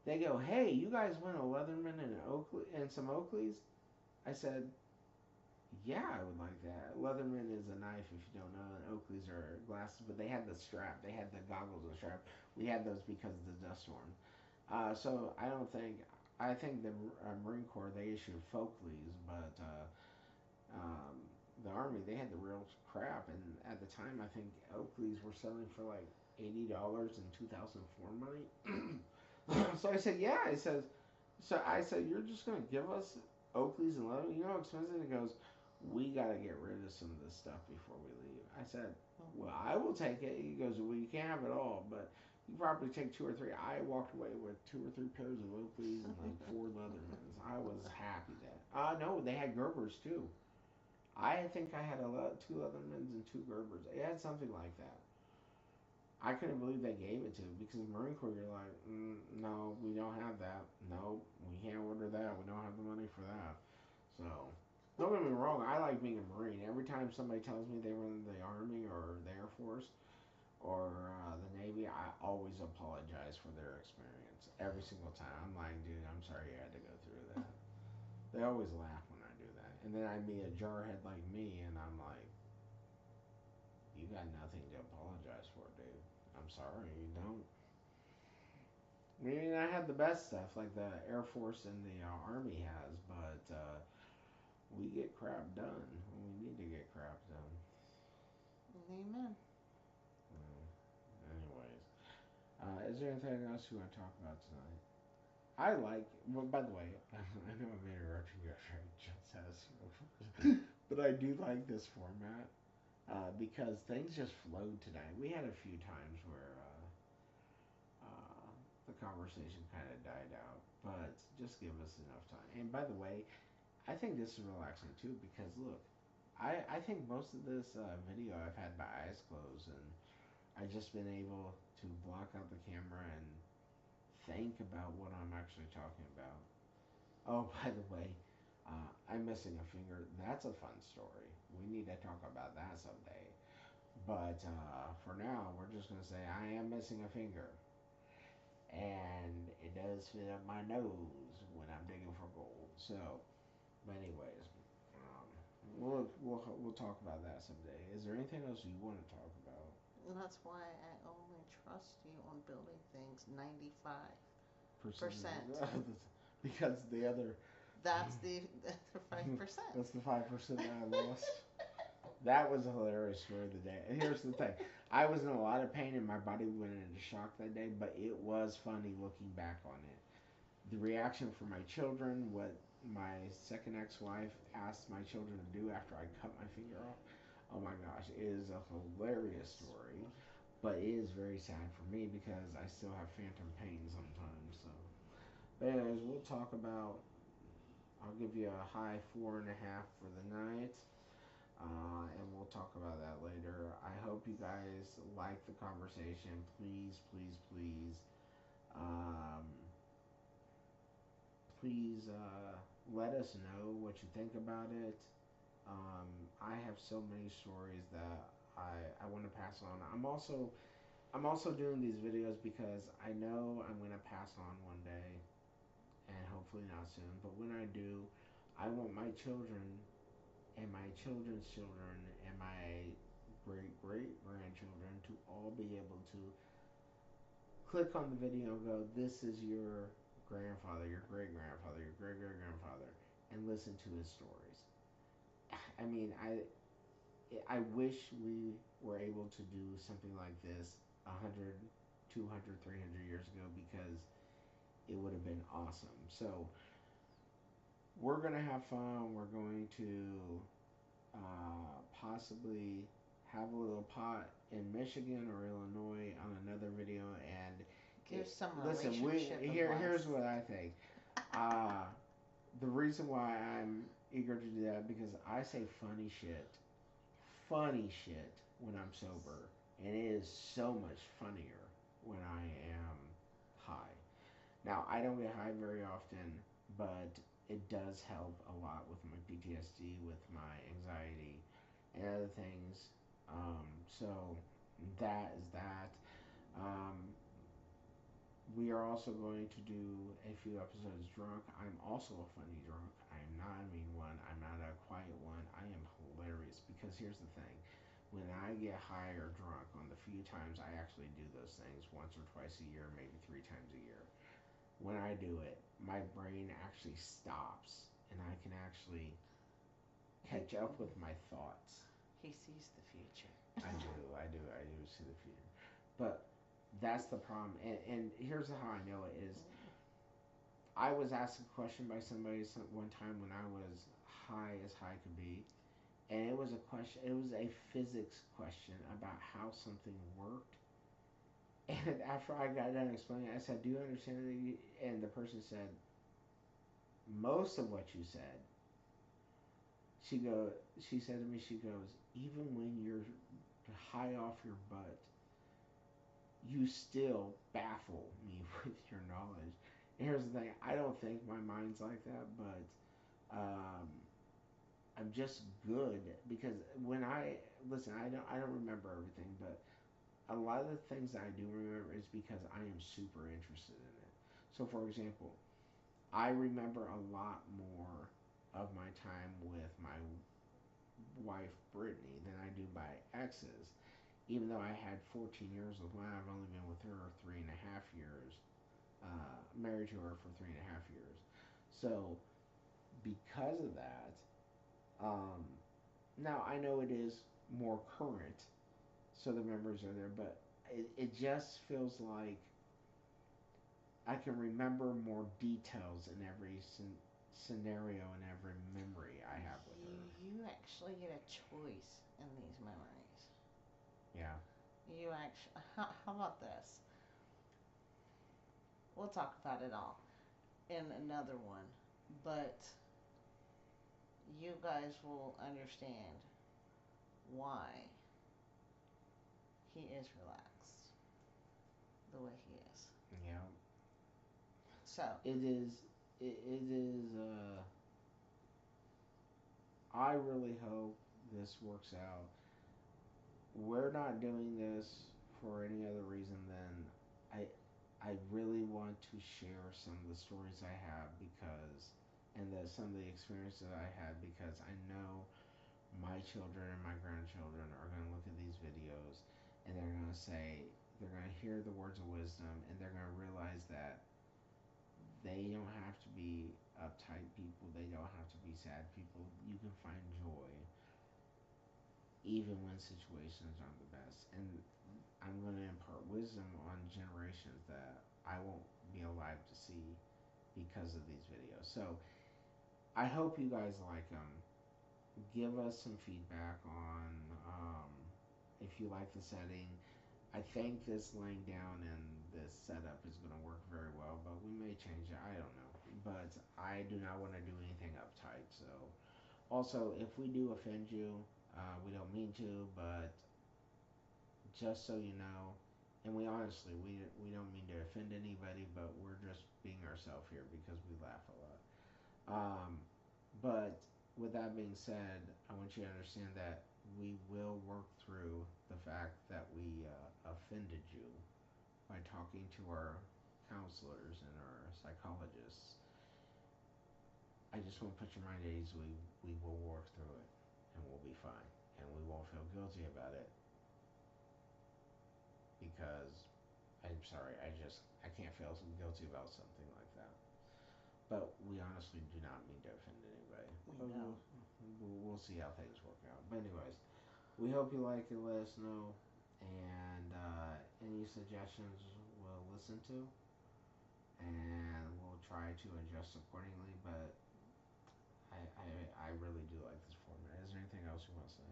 Speaker 1: they go, "Hey, you guys want a Leatherman and an Oakley and some Oakleys?" I said, "Yeah, I would like that." Leatherman is a knife, if you don't know, and Oakleys are glasses, but they had the strap. They had the goggles and strap. We had those because of the dust storm. So I don't think. I think the Marine Corps they issued Folkleys, but the Army they had the real crap. And at the time, I think Oakleys were selling for like $80 in 2004 money. So I said, "Yeah." I said, "So I said you're just gonna give us Oakleys and leather? You know how expensive it goes." we got to get rid of some of this stuff before we leave. I said, well, I will take it. He goes, well, you can't have it all, but you probably take two or three. I walked away with two or three pairs of Oakleys and like four Leathermans. I was happy that. No, they had Gerbers too. I think I had two Leathermans and two Gerbers. It had something like that. I couldn't believe they gave it to me because Marine Corps, you're like, no, we don't have that. No, we can't order that. We don't have the money for that. So, don't get me wrong, I like being a Marine. Every time somebody tells me they were in the Army or the Air Force or the Navy, I always apologize for their experience. Every single time. I'm like, dude, I'm sorry you had to go through that. They always laugh when I do that. And then I meet a jarhead like me, and I'm like, you got nothing to apologize for, dude. I'm sorry, you don't. I mean, I had the best stuff like the Air Force and the Army has, but we get crap done. We need to get crap done.
Speaker 2: Amen.
Speaker 1: Anyways, is there anything else you want to talk about tonight? I like. Well, by the way, I know I'm interrupting you after I just asked you, but I do like this format because things just flowed tonight. We had a few times where the conversation kind of died out, but just give us enough time. And by the way, I think this is relaxing too because look, I think most of this video I've had my eyes closed and I've just been able to block out the camera and think about what I'm actually talking about. Oh, by the way, I'm missing a finger. That's a fun story. We need to talk about that someday. But for now, we're just going to say I am missing a finger. And it does fit up my nose when I'm digging for gold. So, but anyways, we'll talk about that someday. Is there anything else you want to talk about?
Speaker 2: And that's why I only trust you on building things 95%.
Speaker 1: Because the other
Speaker 2: That's the other 5%.
Speaker 1: that's the 5% that I lost. That was a hilarious story of the day. And here's the thing: I was in a lot of pain and my body went into shock that day, but it was funny looking back on it. The reaction from my children, what my second ex-wife asked my children to do after I cut my finger off. Oh my gosh, it is a hilarious story, but it is very sad for me because I still have phantom pain sometimes. So, but anyways, we'll talk about. I'll give you a high 4.5 for the night. And we'll talk about that later. I hope you guys like the conversation. Please, please, please, um, please let us know what you think about it. Um, I have so many stories that I want to pass on. I'm also doing these videos because I know I'm gonna pass on one day, and hopefully not soon. But when I do, I want my children and my children's children and my great great grandchildren to all be able to click on the video and go, this is your grandfather, your great grandfather, your great great grandfather, and listen to his stories. I mean, I wish we were able to do something like this 100, 200, 300 years ago because it would have been awesome. So, we're going to have fun. We're going to possibly have a little pot in Michigan or Illinois on another video. And
Speaker 2: Give some
Speaker 1: listen,
Speaker 2: relationship
Speaker 1: here's
Speaker 2: advice.
Speaker 1: what I think. Uh, the reason why I'm eager to do that because I say funny shit when I'm sober, and it is so much funnier when I am high. Now I don't get high very often, but it does help a lot with my PTSD, with my anxiety, and other things. So that is that. Um, we are also going to do a few episodes drunk. I'm also a funny drunk. I am not a mean one. I'm not a quiet one. I am hilarious because here's the thing. When I get high or drunk, on the few times I actually do those things, once or twice a year, maybe 3 times a year, when I do it, my brain actually stops and I can actually catch up with my thoughts.
Speaker 2: He sees the future.
Speaker 1: I do see the future. But that's the problem. And here's how I know it is. I was asked a question by somebody one time when I was high as high could be, and it was a question. It was a physics question about how something worked. And after I got done explaining, I said, "Do you understand that?" And the person said, "Most of what you said." She go. She said to me, she goes, "Even when you're high off your butt, you still baffle me with your knowledge." And here's the thing: I don't think my mind's like that, but I'm just good because when I listen, I don't remember everything, but a lot of the things that I do remember is because I am super interested in it. So, for example, I remember a lot more of my time with my wife Brittany than I do my exes. Even though I had 14 years with one, I've only been with her 3.5 years, married to her for 3.5 years. So, because of that, um, now I know it is more current, so the memories are there, but it just feels like I can remember more details in every scenario and every memory I have with her.
Speaker 2: You actually get a choice in these memories.
Speaker 1: Yeah.
Speaker 2: You actually. How about this? We'll talk about it all in another one, but you guys will understand why he is relaxed the way he is.
Speaker 1: Yeah.
Speaker 2: So,
Speaker 1: It is. It is. I really hope this works out. We're not doing this for any other reason than I. I really want to share some of the stories I have because, and some of the experiences I had because I know my children and my grandchildren are going to look at these videos and they're going to say, they're going to hear the words of wisdom and they're going to realize that they don't have to be uptight people, they don't have to be sad people. You can find joy even when situations aren't the best. And I'm going to impart wisdom on generations that I won't be alive to see because of these videos. So I hope you guys like them. Give us some feedback on if you like the setting. I think this laying down and this setup is going to work very well, but we may change it. I don't know. But I do not want to do anything uptight. So, also, if we do offend you, we don't mean to, but just so you know, and we honestly, we don't mean to offend anybody, but we're just being ourselves here because we laugh a lot. But with that being said, I want you to understand that we will work through the fact that we offended you by talking to our counselors and our psychologists. I just want to put your mind at ease. We will work through it and we'll be fine. And we won't feel guilty about it because I'm sorry, I can't feel guilty about something like that. But we honestly do not mean to offend anybody.
Speaker 2: we
Speaker 1: But
Speaker 2: know.
Speaker 1: we'll see how things work out. But anyways, we hope you like it. Let us know, and any suggestions we'll listen to, and we'll try to adjust accordingly. But I really do like this format. Is there anything else you want to say?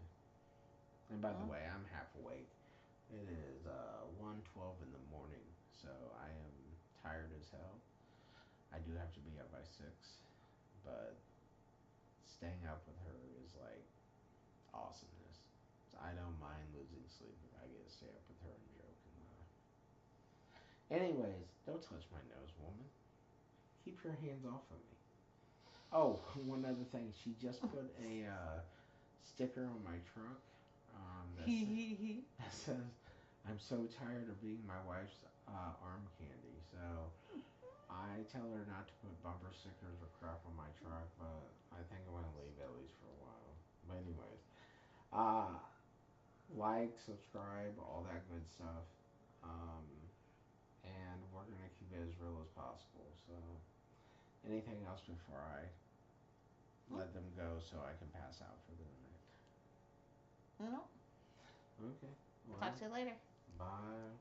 Speaker 1: And by the
Speaker 2: Huh?
Speaker 1: way, I'm half awake. It is 1:12 in the morning, so I am tired as hell. I do have to be up by 6, but staying up with her is like awesomeness. So I don't mind losing sleep if I get to stay up with her and joke and laugh. Anyways, don't touch my nose, woman. Keep your hands off of me. Oh, one other thing. She just put a sticker on my truck
Speaker 2: He he he.
Speaker 1: that says, "I'm so tired of being my wife's arm candy." So I tell her not to put bumper stickers or crap on my truck, but I think I'm gonna leave at least for a while. But anyways, uh, like, subscribe, all that good stuff, um, and we're gonna keep it as real as possible. So, anything else before I let them go so I can pass out for the
Speaker 2: No.
Speaker 1: night? Okay.
Speaker 2: Talk
Speaker 1: Well,
Speaker 2: to you later.
Speaker 1: bye.